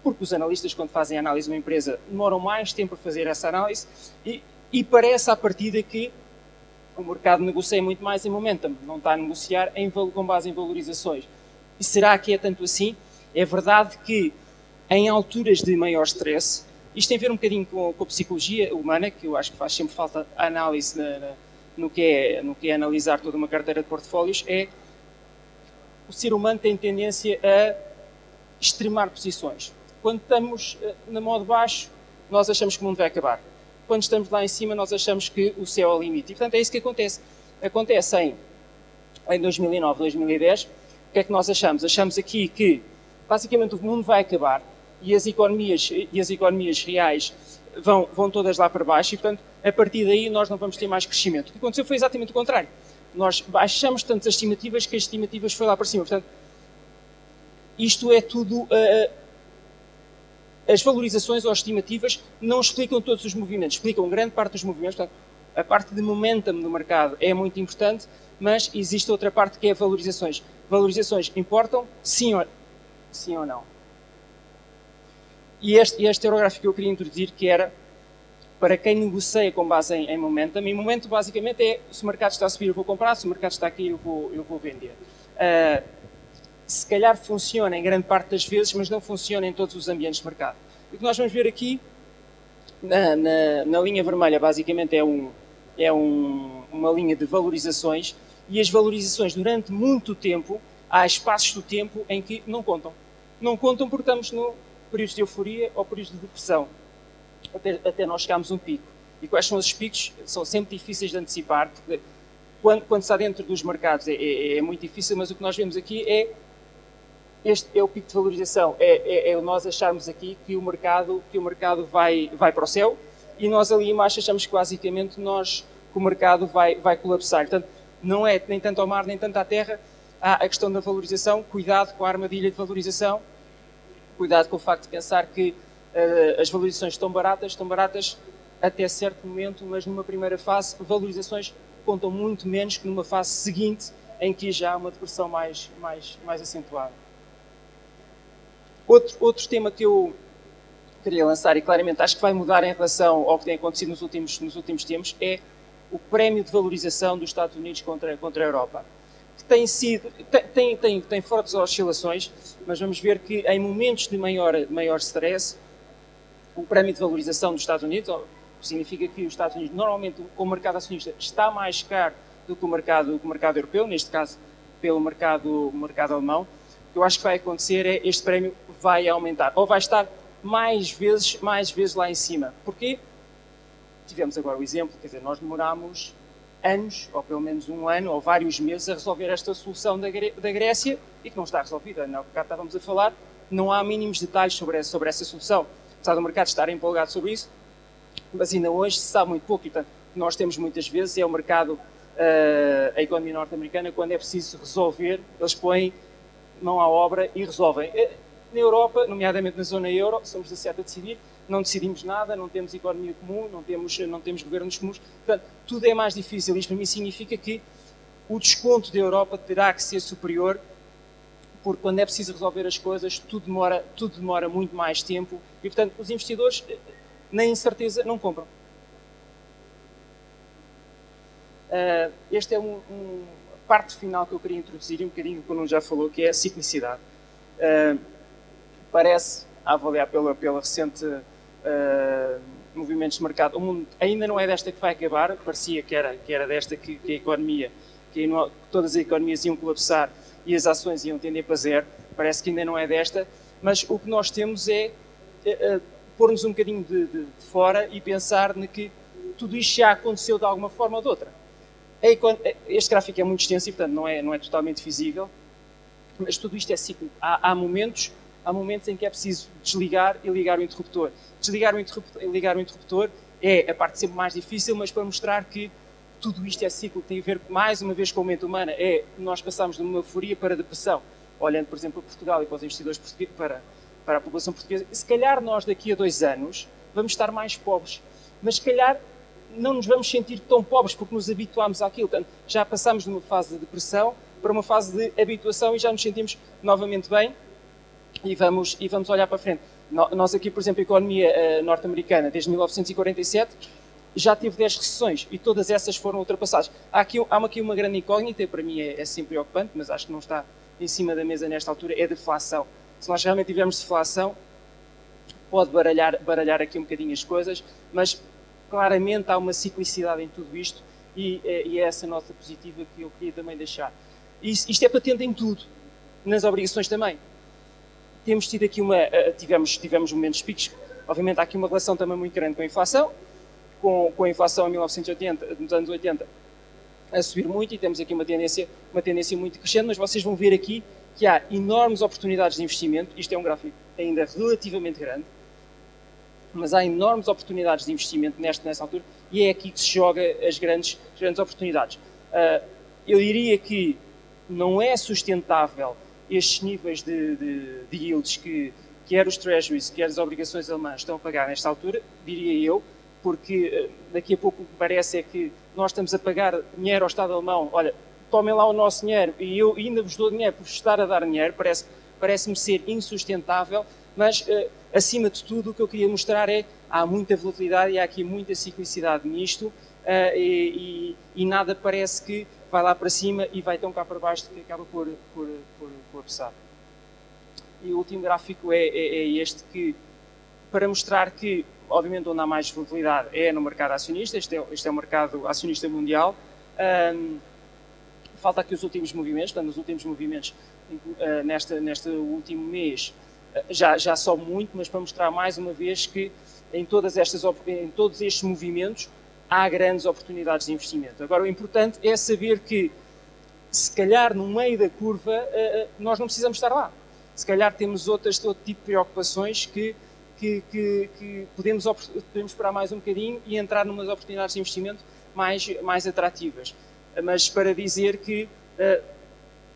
Porque os analistas, quando fazem a análise de uma empresa, demoram mais tempo a fazer essa análise e parece à partida que o mercado negocia muito mais em momentum, não está a negociar com base em valorizações. E será que é tanto assim? É verdade que em alturas de maior stress, isto tem a ver um bocadinho com a psicologia humana, que eu acho que faz sempre falta a análise no que é analisar toda uma carteira de portfólios, o ser humano tem tendência a extremar posições. Quando estamos na modo baixo, nós achamos que o mundo vai acabar. Quando estamos lá em cima, nós achamos que o céu é o limite. E, portanto, é isso que acontece. Acontece em 2009, 2010. O que é que nós achamos? Achamos aqui que, basicamente, o mundo vai acabar e as economias reais vão todas lá para baixo e, portanto, a partir daí nós não vamos ter mais crescimento. O que aconteceu foi exatamente o contrário. Nós baixamos tanto as estimativas que as estimativas foi lá para cima. Portanto, isto é tudo... as valorizações ou as estimativas não explicam todos os movimentos, explicam grande parte dos movimentos. Portanto, a parte de momentum do mercado é muito importante, mas existe outra parte que é valorizações. Valorizações importam, sim ou não? E este era o gráfico que eu queria introduzir, que era para quem negocia com base em momentum. E momento, basicamente, é se o mercado está a subir, eu vou comprar, se o mercado está a cair, eu vou vender. Se calhar funciona em grande parte das vezes, mas não funciona em todos os ambientes de mercado. O que nós vamos ver aqui Na linha vermelha, basicamente, uma linha de valorizações, e as valorizações, durante muito tempo, há espaços do tempo em que não contam. Não contam porque estamos no período de euforia ou período de depressão, até nós chegarmos a um pico. E quais são esses picos? São sempre difíceis de antecipar, porque quando está dentro dos mercados é muito difícil, mas o que nós vemos aqui este é o pico de valorização, é nós acharmos aqui que o mercado vai para o céu, e nós ali embaixo achamos que basicamente que o mercado vai colapsar. Portanto, não é nem tanto ao mar nem tanto à terra, há a questão da valorização. Cuidado com a armadilha de valorização, cuidado com o facto de pensar que as valorizações estão baratas até certo momento, mas numa primeira fase, valorizações contam muito menos que numa fase seguinte, em que já há uma depressão mais acentuada. Outro tema que eu queria lançar, e claramente acho que vai mudar em relação ao que tem acontecido nos últimos tempos, é o prémio de valorização dos Estados Unidos contra a Europa, que tem fortes oscilações, mas vamos ver que em momentos de maior stress, o prémio de valorização dos Estados Unidos significa que os Estados Unidos, normalmente, com o mercado acionista, está mais caro do que o mercado europeu, neste caso, pelo mercado alemão. O que eu acho que vai acontecer é este prémio vai aumentar, ou vai estar mais vezes lá em cima. Porquê? Tivemos agora o exemplo, quer dizer, nós demorámos anos, ou pelo menos um ano, ou vários meses, a resolver esta solução da Grécia, e que não está resolvida. Não, porque estávamos a falar, não há mínimos detalhes sobre essa solução. Apesar do mercado estar empolgado sobre isso, mas ainda hoje se sabe muito pouco. E, portanto, nós temos muitas vezes, é o mercado, a economia norte-americana, quando é preciso resolver, eles põem mão à obra e resolvem. Na Europa, nomeadamente na zona euro, somos 17 a decidir, não decidimos nada, não temos economia comum, não temos governos comuns, portanto, tudo é mais difícil. Isto para mim significa que o desconto da Europa terá que ser superior, porque quando é preciso resolver as coisas, tudo demora muito mais tempo, e portanto, os investidores, na incerteza, não compram. Esta é a parte final que eu queria introduzir, um bocadinho, como já falou, que é a ciclicidade. Parece, a avaliar pela recente movimentos de mercado, o mundo ainda não é desta que vai acabar, parecia que era desta que a economia, todas as economias iam colapsar e as ações iam tender para zero, parece que ainda não é desta, mas o que nós temos é pôr-nos um bocadinho de fora e pensar que tudo isto já aconteceu de alguma forma ou de outra. Este gráfico é muito extenso e, portanto, não é totalmente visível, mas tudo isto é cíclico. Há momentos em que é preciso desligar e ligar o interruptor. Desligar e ligar o interruptor é a parte sempre mais difícil, mas para mostrar que tudo isto é cíclico, tem a ver mais uma vez com a mente humana, nós passamos de uma euforia para a depressão. Olhando, por exemplo, para Portugal e para os investidores portugueses, para a população portuguesa, se calhar nós daqui a 2 anos vamos estar mais pobres, mas se calhar não nos vamos sentir tão pobres porque nos habituámos àquilo. Portanto, já passámos de uma fase de depressão para uma fase de habituação e já nos sentimos novamente bem e vamos olhar para frente. Nós aqui, por exemplo, a economia norte-americana, desde 1947, já teve 10 recessões e todas essas foram ultrapassadas. Há aqui uma grande incógnita, para mim é sempre preocupante, mas acho que não está em cima da mesa nesta altura, é a deflação. Se nós realmente tivermos deflação, pode baralhar aqui um bocadinho as coisas, mas claramente há uma ciclicidade em tudo isto e é essa nota positiva que eu queria também deixar. Isto é patente em tudo, nas obrigações também. Temos tido aqui tivemos momentos picos, obviamente há aqui uma relação também muito grande com a inflação, com a inflação em 1980, nos anos 80, a subir muito e temos aqui uma tendência muito crescente, mas vocês vão ver aqui que há enormes oportunidades de investimento, isto é um gráfico ainda relativamente grande, mas há enormes oportunidades de investimento nesta altura e é aqui que se joga as grandes oportunidades. Eu diria que não é sustentável estes níveis de yields que quer os treasuries, quer as obrigações alemãs estão a pagar nesta altura, diria eu, porque daqui a pouco o que parece é que nós estamos a pagar dinheiro ao Estado alemão, olha, tomem lá o nosso dinheiro e eu ainda vos dou dinheiro por estar a dar dinheiro, parece-me ser insustentável, mas acima de tudo o que eu queria mostrar há muita volatilidade e há aqui muita ciclicidade nisto e nada parece que vai lá para cima e vai tão cá para baixo que acaba por apressar. E o último gráfico é este, que para mostrar que obviamente onde há mais volatilidade é no mercado acionista, este é o mercado acionista mundial. Falta aqui os últimos movimentos, portanto, os últimos movimentos neste último mês já sobe muito, mas para mostrar mais uma vez que em todos estes movimentos há grandes oportunidades de investimento. Agora, o importante é saber que, se calhar, no meio da curva, nós não precisamos estar lá. Se calhar temos outro tipo de preocupações que podemos esperar mais um bocadinho e entrar numas oportunidades de investimento mais atrativas. Mas para dizer que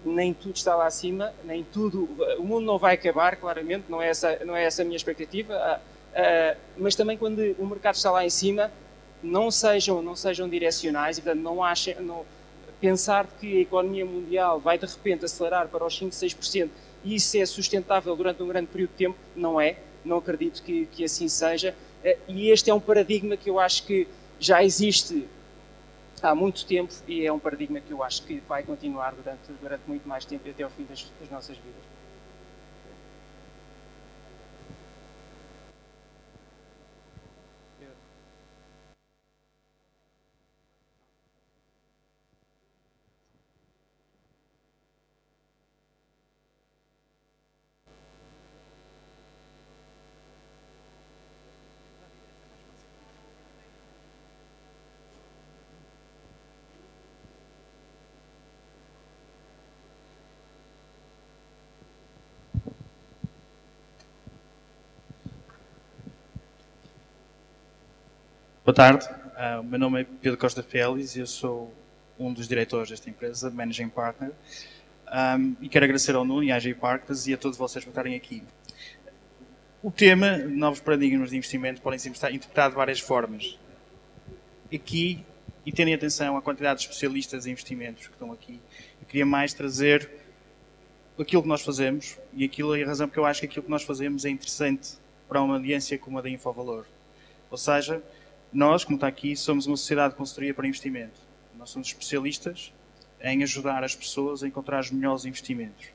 nem tudo está lá acima, nem tudo, o mundo não vai acabar, claramente, não é essa a minha expectativa, mas também quando o mercado está lá em cima, não sejam direcionais e, portanto, pensar que a economia mundial vai de repente acelerar para os 5, 6% e isso é sustentável durante um grande período de tempo, não é. Não acredito que assim seja. E este é um paradigma que eu acho que já existe há muito tempo e é um paradigma que eu acho que vai continuar durante muito mais tempo até ao fim das nossas vidas. Boa tarde, o meu nome é Pedro Costa Félix e eu sou um dos diretores desta empresa, Managing Partner, e quero agradecer ao Nuno e à AG Partners e a todos vocês por estarem aqui. O tema, novos paradigmas de investimento, podem ser interpretado de várias formas. Aqui, e tendo em atenção a quantidade de especialistas em investimentos que estão aqui, eu queria mais trazer aquilo que nós fazemos e a razão porque eu acho que aquilo que nós fazemos é interessante para uma audiência como a da Infovalor. Ou seja, nós, como está aqui, somos uma sociedade de consultoria para investimento. Nós somos especialistas em ajudar as pessoas a encontrar os melhores investimentos.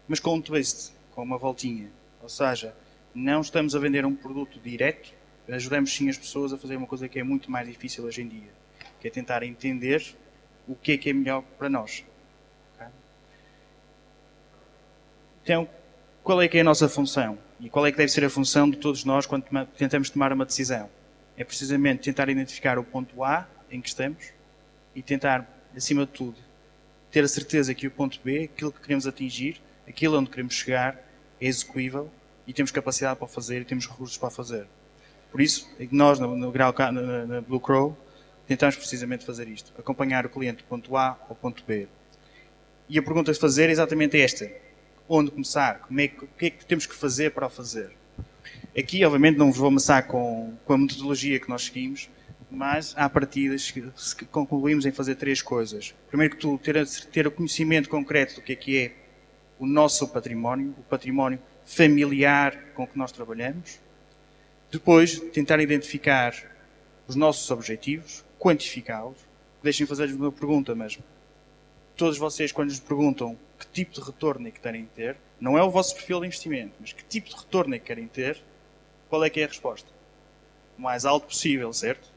Mas com um twist, com uma voltinha. Ou seja, não estamos a vender um produto direto, ajudamos sim as pessoas a fazer uma coisa que é muito mais difícil hoje em dia, que é tentar entender o que é melhor para nós. Okay? Então, qual é que é a nossa função? E qual é que deve ser a função de todos nós quando tentamos tomar uma decisão? É precisamente tentar identificar o ponto A em que estamos e tentar, acima de tudo, ter a certeza que o ponto B, aquilo que queremos atingir, aquilo onde queremos chegar, é execuível e temos capacidade para o fazer e temos recursos para o fazer. Por isso, nós, na Blue Crow, tentamos precisamente fazer isto. Acompanhar o cliente do ponto A ao ponto B. E a pergunta a fazer é exatamente esta. Onde começar? O que é que temos que fazer para o fazer? Aqui, obviamente, não vos vou amassar com a metodologia que nós seguimos, mas há partidas que concluímos em fazer 3 coisas. Primeiro que tudo, ter o conhecimento concreto do que é o nosso património, o património familiar com que nós trabalhamos. Depois, tentar identificar os nossos objetivos, quantificá-los. Deixem-me fazer-vos uma pergunta, mas todos vocês, quando nos perguntam que tipo de retorno é que querem ter, não é o vosso perfil de investimento, mas que tipo de retorno é que querem ter, qual é que é a resposta? O mais alto possível, certo?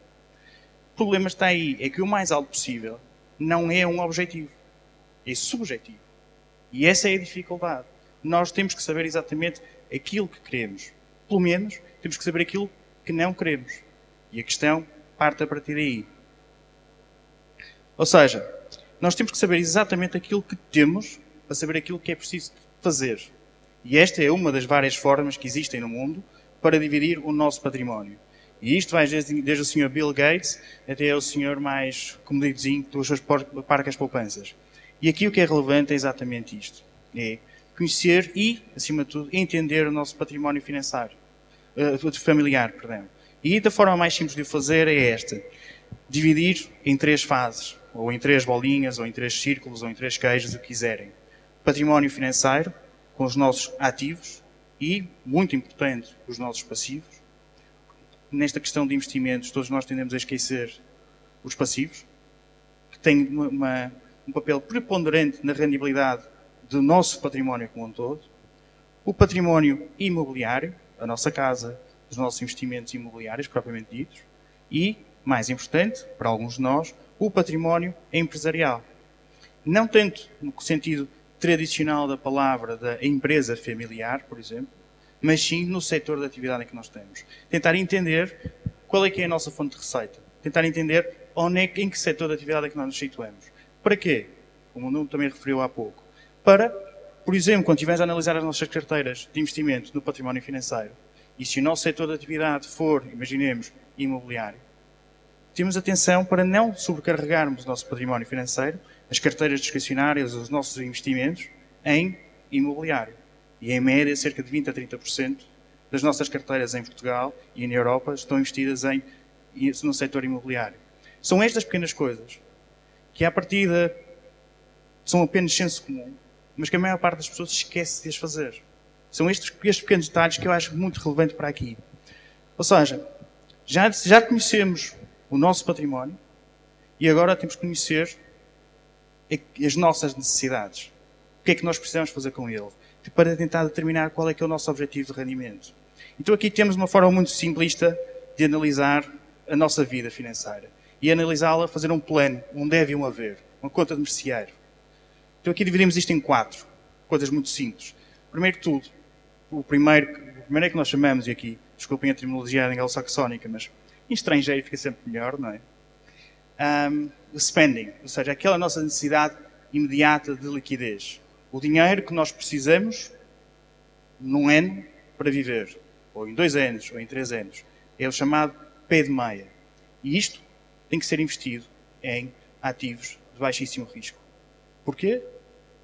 O problema está aí, é que o mais alto possível não é um objetivo, é subjetivo. E essa é a dificuldade. Nós temos que saber exatamente aquilo que queremos. Pelo menos, temos que saber aquilo que não queremos. E a questão parte a partir daí. Ou seja, nós temos que saber exatamente aquilo que temos para saber aquilo que é preciso fazer. E esta é uma das várias formas que existem no mundo para dividir o nosso património. E isto vai desde o Sr. Bill Gates até o Sr. mais comodidozinho das suas parcas poupanças. E aqui o que é relevante é exatamente isto. É conhecer e, acima de tudo, entender o nosso património familiar. E da forma mais simples de o fazer é esta. Dividir em 3 fases, ou em 3 bolinhas, ou em 3 círculos, ou em 3 queijos, o que quiserem. Património financeiro, com os nossos ativos e, muito importante, os nossos passivos. Nesta questão de investimentos, todos nós tendemos a esquecer os passivos, que têm um papel preponderante na rendibilidade do nosso património como um todo. O património imobiliário, a nossa casa, dos nossos investimentos imobiliários, propriamente ditos, e, mais importante, para alguns de nós, o património empresarial. Não tanto no sentido tradicional da palavra da empresa familiar, por exemplo, mas sim no setor de atividade em que nós temos. Tentar entender qual é que é a nossa fonte de receita. Tentar entender em que setor de atividade é que nós nos situamos. Para quê? Como o Nuno também referiu há pouco. Para, por exemplo, quando estivermos a analisar as nossas carteiras de investimento no património financeiro, e se o nosso setor de atividade for, imaginemos, imobiliário, temos atenção para não sobrecarregarmos o nosso património financeiro, as carteiras discricionárias, os nossos investimentos, em imobiliário. E, em média, cerca de 20% a 30% das nossas carteiras em Portugal e na Europa estão investidas no setor imobiliário. São estas pequenas coisas que, à partida, são apenas senso comum, mas que a maior parte das pessoas esquece de as fazer. São estes pequenos detalhes que eu acho muito relevante para aqui. Ou seja, já conhecemos o nosso património e agora temos que conhecer as nossas necessidades. O que é que nós precisamos fazer com ele? Para tentar determinar qual é que é o nosso objetivo de rendimento. Então aqui temos uma forma muito simplista de analisar a nossa vida financeira. E analisá-la, fazer um plano, um deve e um haver. Uma conta de merceeiro. Então aqui dividimos isto em 4 coisas muito simples. Primeiro de tudo, o primeiro é que nós chamamos, e aqui, desculpem a terminologia anglo-saxónica, mas em estrangeiro fica sempre melhor, não é? O spending, ou seja, aquela nossa necessidade imediata de liquidez. O dinheiro que nós precisamos num ano para viver, ou em 2 anos, ou em 3 anos. É o chamado pé de meia. E isto tem que ser investido em ativos de baixíssimo risco. Porquê?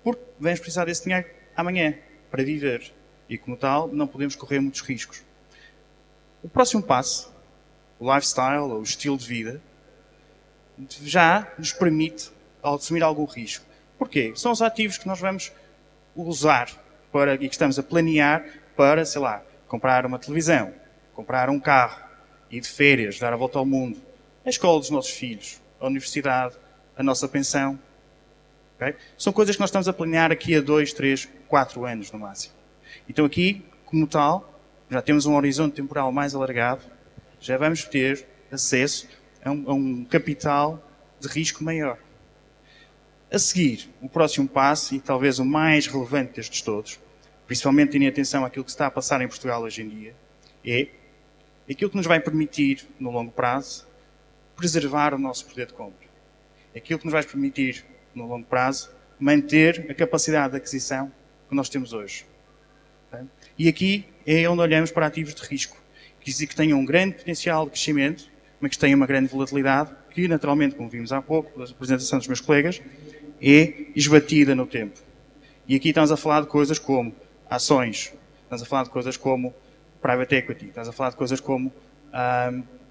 Porque vamos precisar desse dinheiro amanhã para viver. E, como tal, não podemos correr muitos riscos. O próximo passo, o lifestyle, ou o estilo de vida, já nos permite assumir algum risco. Porquê? São os ativos que nós vamos usar e que estamos a planear para, sei lá, comprar uma televisão, comprar um carro, ir de férias, dar a volta ao mundo, a escola dos nossos filhos, a universidade, a nossa pensão. Okay? São coisas que nós estamos a planear aqui a 2, 3, 4 anos no máximo. Então aqui, como tal, já temos um horizonte temporal mais alargado, já vamos ter acesso a um capital de risco maior. A seguir, o próximo passo, e talvez o mais relevante destes todos, principalmente tendo atenção àquilo que se está a passar em Portugal hoje em dia, é aquilo que nos vai permitir, no longo prazo, preservar o nosso poder de compra. Aquilo que nos vai permitir, no longo prazo, manter a capacidade de aquisição que nós temos hoje. Okay? E aqui é onde olhamos para ativos de risco, que tenham um grande potencial de crescimento, mas que tenham uma grande volatilidade, que naturalmente, como vimos há pouco, da apresentação dos meus colegas, é esbatida no tempo. E aqui estamos a falar de coisas como ações, estamos a falar de coisas como private equity, estamos a falar de coisas como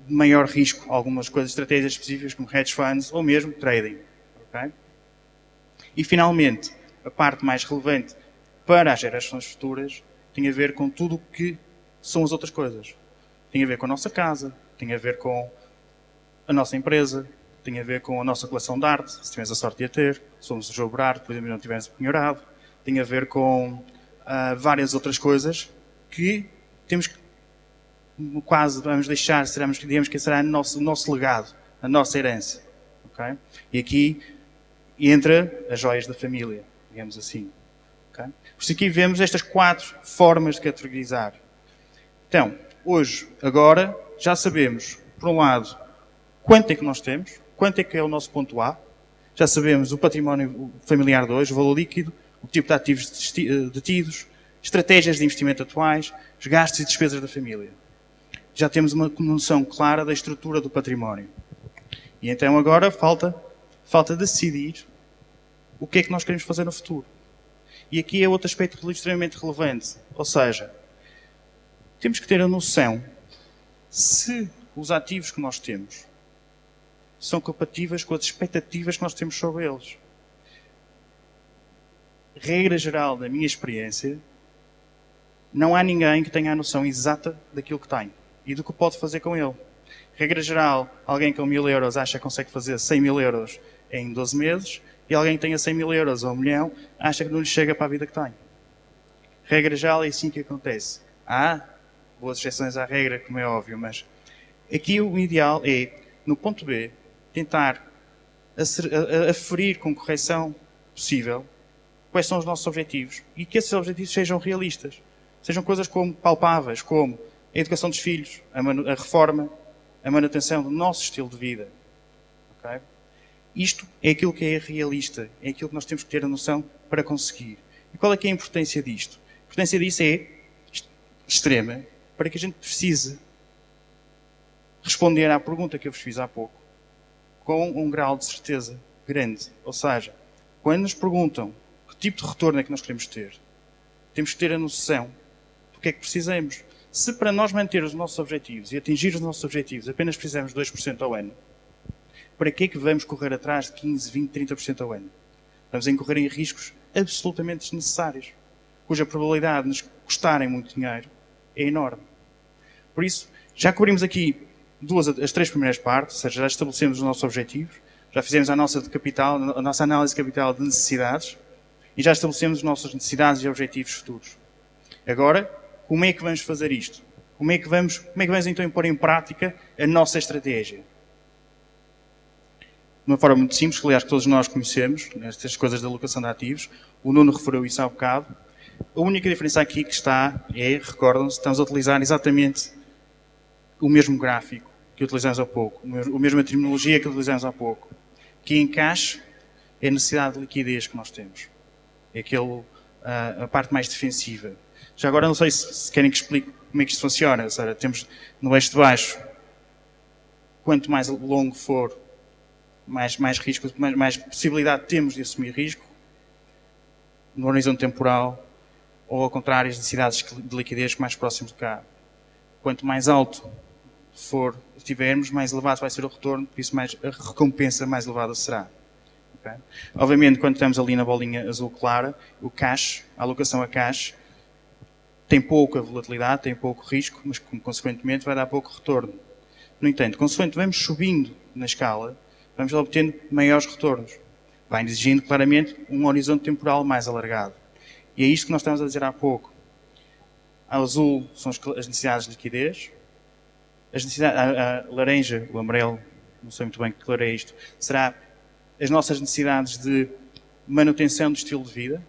maior risco, algumas coisas, estratégias específicas como hedge funds ou mesmo trading. Okay? E finalmente, a parte mais relevante para as gerações futuras tem a ver com tudo o que são as outras coisas. Tem a ver com a nossa casa, tem a ver com a nossa empresa, tem a ver com a nossa coleção de arte, se tivermos a sorte de a ter, se somos o jogo de arte, por exemplo, não tivermos penhorado, tem a ver com várias outras coisas que temos que quase vamos deixar, digamos que será o nosso legado, a nossa herança. Okay? E aqui entra as joias da família, digamos assim. Okay? Por isso aqui vemos estas 4 formas de categorizar. Então, hoje, agora, já sabemos, por um lado, quanto é que nós temos, quanto é que é o nosso ponto A, já sabemos o património familiar de hoje, o valor líquido, o tipo de ativos detidos, estratégias de investimento atuais, os gastos e despesas da família. Já temos uma noção clara da estrutura do património. E então agora falta decidir o que é que nós queremos fazer no futuro. E aqui é outro aspecto extremamente relevante. Ou seja, temos que ter a noção se os ativos que nós temos são compatíveis com as expectativas que nós temos sobre eles. Regra geral da minha experiência, não há ninguém que tenha a noção exata daquilo que tem e do que pode fazer com ele. Regra geral, alguém com 1000 euros acha que consegue fazer 100 mil euros em 12 meses e alguém que tenha 100 mil euros ou 1 milhão acha que não lhe chega para a vida que tem. Regra geral é assim que acontece. Há boas exceções à regra, como é óbvio, mas aqui o ideal é, no ponto B, tentar aferir com correção possível quais são os nossos objetivos e que esses objetivos sejam realistas. Sejam coisas como palpáveis, como a educação dos filhos, a reforma, a manutenção do nosso estilo de vida. Okay? Isto é aquilo que é realista, é aquilo que nós temos que ter a noção para conseguir. E qual é que é a importância disto? A importância disso é extrema para que a gente precise responder à pergunta que eu vos fiz há pouco com um grau de certeza grande. Ou seja, quando nos perguntam que tipo de retorno é que nós queremos ter, temos que ter a noção do que é que precisamos. Se para nós manter os nossos objetivos e atingir os nossos objetivos apenas precisamos de 2% ao ano, para que é que vamos correr atrás de 15, 20, 30% ao ano? Vamos incorrer em riscos absolutamente desnecessários, cuja probabilidade de nos custarem muito dinheiro é enorme. Por isso, já cobrimos aqui as 3 primeiras partes, ou seja, já estabelecemos os nossos objetivos, já fizemos a nossa análise de capital de necessidades e já estabelecemos as nossas necessidades e objetivos futuros. Agora, como é que vamos fazer isto? Como é que vamos então pôr em prática a nossa estratégia? De uma forma muito simples, que aliás que todos nós conhecemos, estas coisas da alocação de ativos, o Nuno referiu isso há bocado. A única diferença aqui que está é, recordam-se, estamos a utilizar exatamente o mesmo gráfico que utilizamos há pouco, a mesma terminologia que utilizamos há pouco, que encaixe é a necessidade de liquidez que nós temos. É a parte mais defensiva. Já agora não sei se querem que explique como é que isto funciona. Ou seja, temos no eixo de baixo, quanto mais longo for, mais risco, mais possibilidade temos de assumir risco. No horizonte temporal, ou ao contrário, as necessidades de liquidez mais próximos de cá. Quanto mais alto tivermos, mais elevado vai ser o retorno, por isso mais a recompensa mais elevada será. Okay? Obviamente, quando estamos ali na bolinha azul clara, o cash, a alocação a cash, tem pouca volatilidade, tem pouco risco, mas consequentemente vai dar pouco retorno. No entanto, consequentemente vamos subindo na escala, vamos obtendo maiores retornos. Vai exigindo claramente um horizonte temporal mais alargado. E é isto que nós estamos a dizer há pouco. A azul são as necessidades de liquidez, a laranja, o amarelo, não sei muito bem que cor é isto, será as nossas necessidades de manutenção do estilo de vida.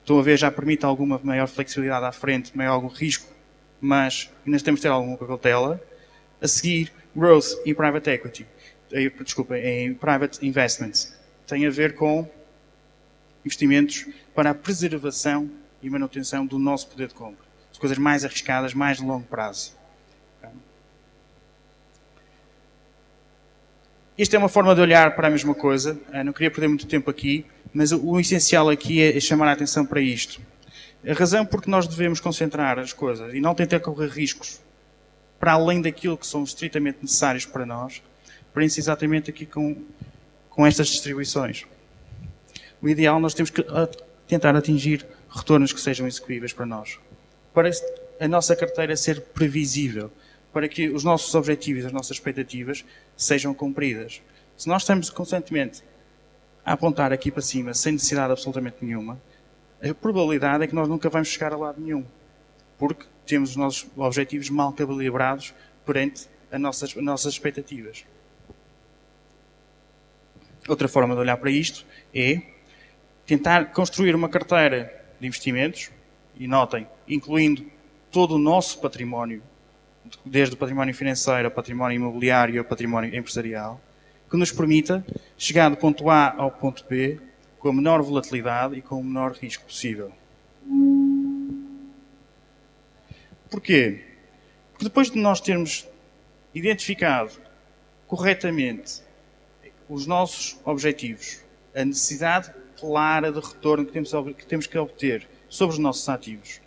Estão a ver, já permite alguma maior flexibilidade à frente, maior algum risco, mas ainda temos de ter alguma cautela. A seguir, growth e private equity. Em private investments. Tem a ver com investimentos para a preservação e manutenção do nosso poder de compra. As coisas mais arriscadas, mais de longo prazo. Isto é uma forma de olhar para a mesma coisa. Não queria perder muito tempo aqui, mas o essencial aqui é chamar a atenção para isto. A razão por que nós devemos concentrar as coisas e não tentar correr riscos para além daquilo que são estritamente necessários para nós, prende-se exatamente aqui com estas distribuições. O ideal, nós temos que tentar atingir retornos que sejam execuíveis para nós. Para a nossa carteira ser previsível, para que os nossos objetivos, as nossas expectativas sejam cumpridas. Se nós estamos constantemente a apontar aqui para cima, sem necessidade absolutamente nenhuma, a probabilidade é que nós nunca vamos chegar a lado nenhum. Porque temos os nossos objetivos mal calibrados perante as nossas expectativas. Outra forma de olhar para isto é tentar construir uma carteira de investimentos, e notem, incluindo todo o nosso património, desde o património financeiro, ao património imobiliário e ao património empresarial, que nos permita chegar do ponto A ao ponto B com a menor volatilidade e com o menor risco possível. Porquê? Porque depois de nós termos identificado corretamente os nossos objetivos, a necessidade clara de retorno que temos que obter sobre os nossos ativos,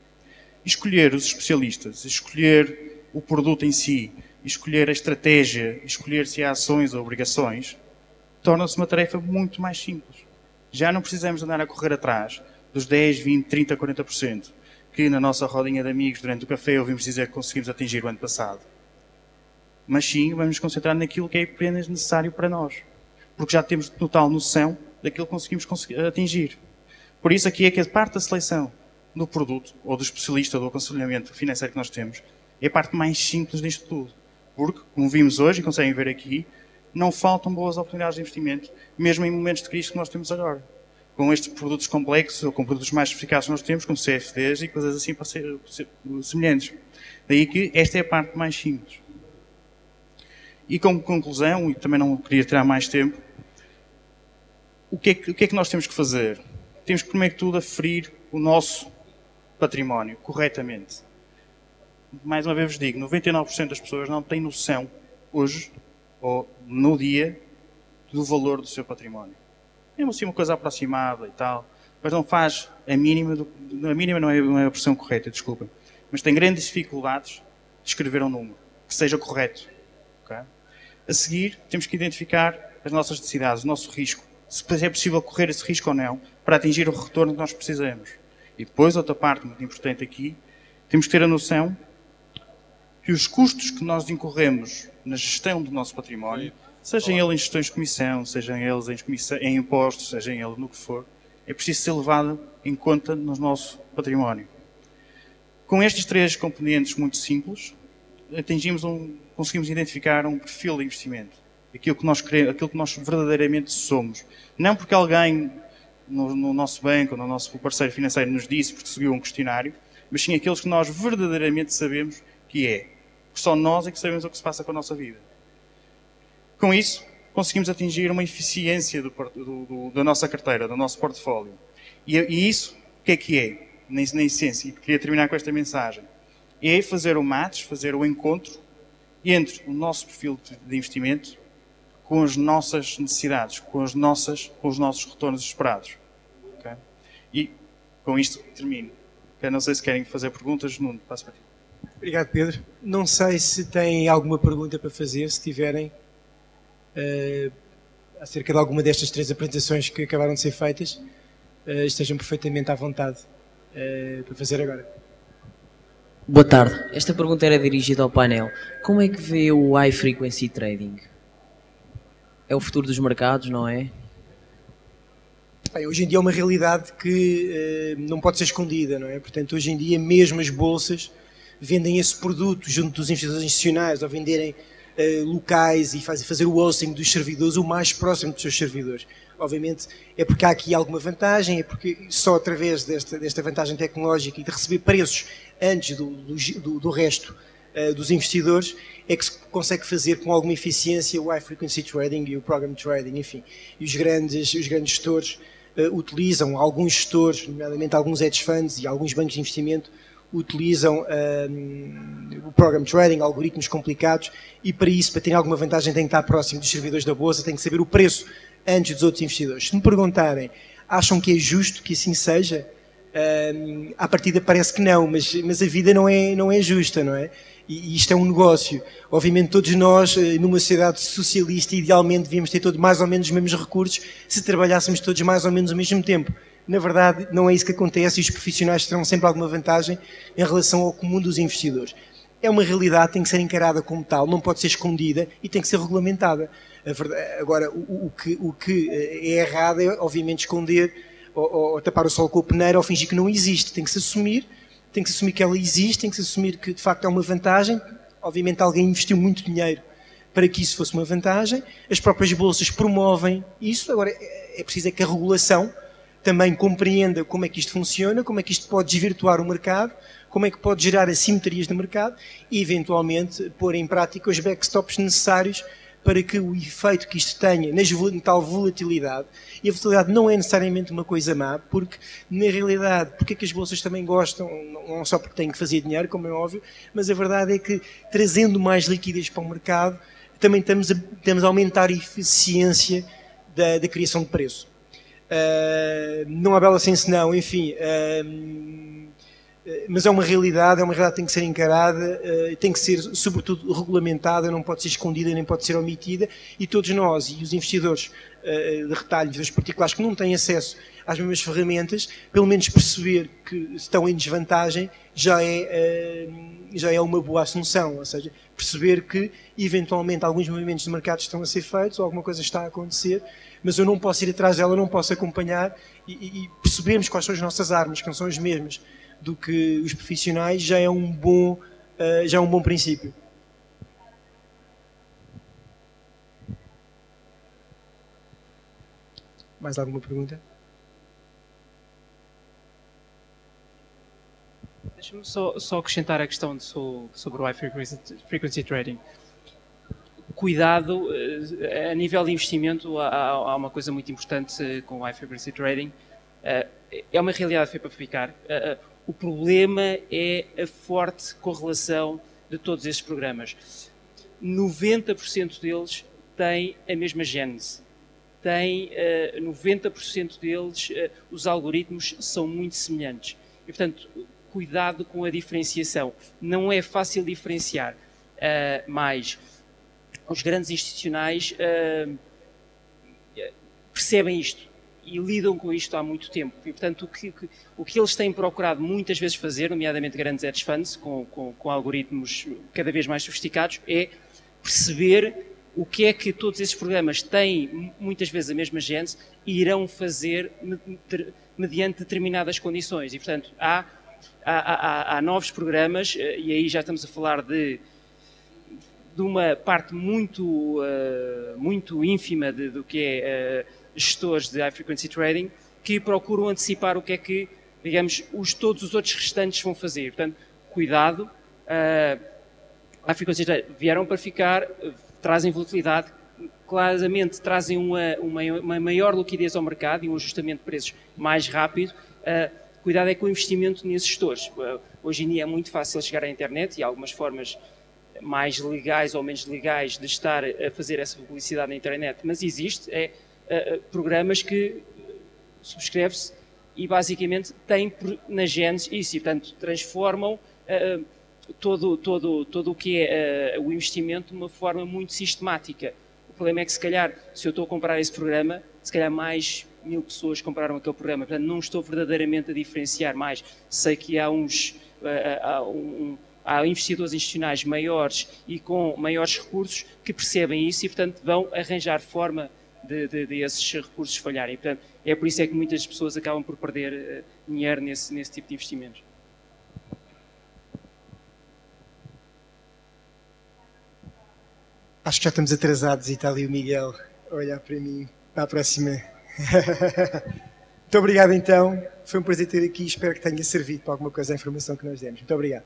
escolher os especialistas, escolher o produto em si, escolher a estratégia, escolher se há ações ou obrigações, torna-se uma tarefa muito mais simples. Já não precisamos andar a correr atrás dos 10, 20, 30, 40% que na nossa rodinha de amigos durante o café ouvimos dizer que conseguimos atingir o ano passado. Mas sim, vamos nos concentrar naquilo que é apenas necessário para nós. Porque já temos total noção daquilo que conseguimos atingir. Por isso aqui é que a parte da seleção do produto, ou do especialista, ou do aconselhamento financeiro que nós temos, é a parte mais simples disto tudo. Porque, como vimos hoje e conseguem ver aqui, não faltam boas oportunidades de investimento, mesmo em momentos de crise que nós temos agora. Com estes produtos complexos ou com produtos mais sofisticados que nós temos, como CFDs e coisas assim para ser semelhantes. Daí que esta é a parte mais simples. E como conclusão, e também não queria tirar mais tempo, o que é que nós temos que fazer? Temos que, primeiro que tudo, aferir o nosso património corretamente. Mais uma vez vos digo, 99% das pessoas não têm noção, hoje, ou no dia, do valor do seu património. É assim uma coisa aproximada e tal, mas não faz a mínima, a mínima não é a expressão correta, desculpem, mas tem grandes dificuldades de escrever um número, que seja correto. Okay? A seguir, temos que identificar as nossas necessidades, o nosso risco, se é possível correr esse risco ou não, para atingir o retorno que nós precisamos. E depois, outra parte muito importante aqui, temos que ter a noção que os custos que nós incorremos na gestão do nosso património, sejam eles em gestões de comissão, sejam eles em impostos, sejam eles no que for, é preciso ser levado em conta no nosso património. Com estes 3 componentes muito simples, conseguimos identificar um perfil de investimento. Aquilo que nós queremos, aquilo que nós verdadeiramente somos. Não porque alguém no nosso banco, ou no nosso parceiro financeiro nos disse, porque seguiu um questionário, mas sim aqueles que nós verdadeiramente sabemos que é. Porque só nós é que sabemos o que se passa com a nossa vida. Com isso, conseguimos atingir uma eficiência da nossa carteira, do nosso portfólio. E isso, o que é? Na essência, e queria terminar com esta mensagem, é fazer o match, fazer o encontro entre o nosso perfil de investimento com as nossas necessidades, com os nossos retornos esperados. Okay? E com isto termino. Okay? Não sei se querem fazer perguntas, Nuno, passo para ti. Obrigado, Pedro. Não sei se têm alguma pergunta para fazer, se tiverem, acerca de alguma destas 3 apresentações que acabaram de ser feitas, estejam perfeitamente à vontade para fazer agora. Boa tarde. Esta pergunta era dirigida ao painel. Como é que vê o High Frequency Trading? É o futuro dos mercados, não é? Bem, hoje em dia é uma realidade que não pode ser escondida, não é? Portanto, hoje em dia mesmo as bolsas vendem esse produto junto dos investidores institucionais ou venderem locais e fazer o hosting dos servidores o mais próximo dos seus servidores. Obviamente é porque há aqui alguma vantagem, é porque só através desta vantagem tecnológica e de receber preços antes do resto dos investidores é que se consegue fazer com alguma eficiência o High Frequency Trading e o Program Trading, enfim. E os grandes gestores utilizam, alguns gestores, nomeadamente alguns hedge funds e alguns bancos de investimento, utilizam o Program Trading, algoritmos complicados, e para isso, para ter alguma vantagem, tem que estar próximo dos servidores da Bolsa, tem que saber o preço antes dos outros investidores. Se me perguntarem, acham que é justo que assim seja? À partida parece que não, mas a vida não é justa, não é? E isto é um negócio. Obviamente todos nós, numa sociedade socialista, idealmente devíamos ter todos mais ou menos os mesmos recursos se trabalhássemos todos mais ou menos ao mesmo tempo. Na verdade, não é isso que acontece e os profissionais terão sempre alguma vantagem em relação ao comum dos investidores. É uma realidade, tem que ser encarada como tal, não pode ser escondida e tem que ser regulamentada. Agora, o que é errado é, obviamente, esconder ou tapar o sol com a peneira ou fingir que não existe. Tem que se assumir que ela existe, tem que se assumir que, de facto, é uma vantagem. Obviamente, alguém investiu muito dinheiro para que isso fosse uma vantagem. As próprias bolsas promovem isso. Agora, é preciso que a regulação também compreenda como é que isto funciona, como é que isto pode desvirtuar o mercado, como é que pode gerar assimetrias no mercado e, eventualmente, pôr em prática os backstops necessários para que o efeito que isto tenha na tal volatilidade, e a volatilidade não é necessariamente uma coisa má, porque, na realidade, porque é que as bolsas também gostam, não só porque têm que fazer dinheiro, como é óbvio, mas a verdade é que, trazendo mais liquidez para o mercado, também estamos a aumentar a eficiência da criação de preço. Não há bela sem senão, enfim, mas é uma realidade que tem que ser encarada, tem que ser, sobretudo, regulamentada, não pode ser escondida, nem pode ser omitida, e todos nós, e os investidores de retalho, os particulares que não têm acesso às mesmas ferramentas, pelo menos perceber que estão em desvantagem já é uma boa assunção, ou seja, perceber que, eventualmente, alguns movimentos de mercado estão a ser feitos, ou alguma coisa está a acontecer, mas eu não posso ir atrás dela, não posso acompanhar, e percebemos quais são as nossas armas, que não são as mesmas do que os profissionais, já é um bom já é um bom princípio. Mais alguma pergunta? Deixa-me só acrescentar a questão sobre o High Frequency Trading. Cuidado, a nível de investimento, há uma coisa muito importante com o High Frequency Trading. É uma realidade que foi para ficar. O problema é a forte correlação de todos esses programas. 90% deles têm a mesma gênese. 90% deles, os algoritmos são muito semelhantes. E, portanto, cuidado com a diferenciação. Não é fácil diferenciar, mas os grandes institucionais percebem isto e lidam com isto há muito tempo. E, portanto, o que eles têm procurado muitas vezes fazer, nomeadamente grandes hedge funds, com algoritmos cada vez mais sofisticados, é perceber o que é que todos esses programas têm, muitas vezes, a mesma gênese e irão fazer mediante determinadas condições. E, portanto, há novos programas, e aí já estamos a falar de uma parte muito ínfima do que é gestores de High Frequency Trading, que procuram antecipar o que é que, digamos, todos os outros restantes vão fazer. Portanto, cuidado. High Frequency Trading vieram para ficar, trazem volatilidade, claramente trazem uma maior liquidez ao mercado e um ajustamento de preços mais rápido. Cuidado é com o investimento nesses gestores. Hoje em dia é muito fácil chegar à internet e há algumas formas mais legais ou menos legais de estar a fazer essa publicidade na internet, mas existe programas que subscreve-se e basicamente têm na gênese isso e, portanto, transformam todo o que é o investimento de uma forma muito sistemática. O problema é que, se calhar, se eu estou a comprar esse programa, se calhar mais 1000 pessoas compraram aquele programa, portanto não estou verdadeiramente a diferenciar mais. Sei que há investidores institucionais maiores e com maiores recursos que percebem isso e, portanto, vão arranjar forma de esses recursos falharem. Portanto, é por isso é que muitas pessoas acabam por perder dinheiro nesse tipo de investimentos. Acho que já estamos atrasados e está ali o Miguel a olhar para mim. Para a próxima. Muito obrigado, então. Foi um prazer ter aqui. Espero que tenha servido para alguma coisa a informação que nós demos. Muito obrigado.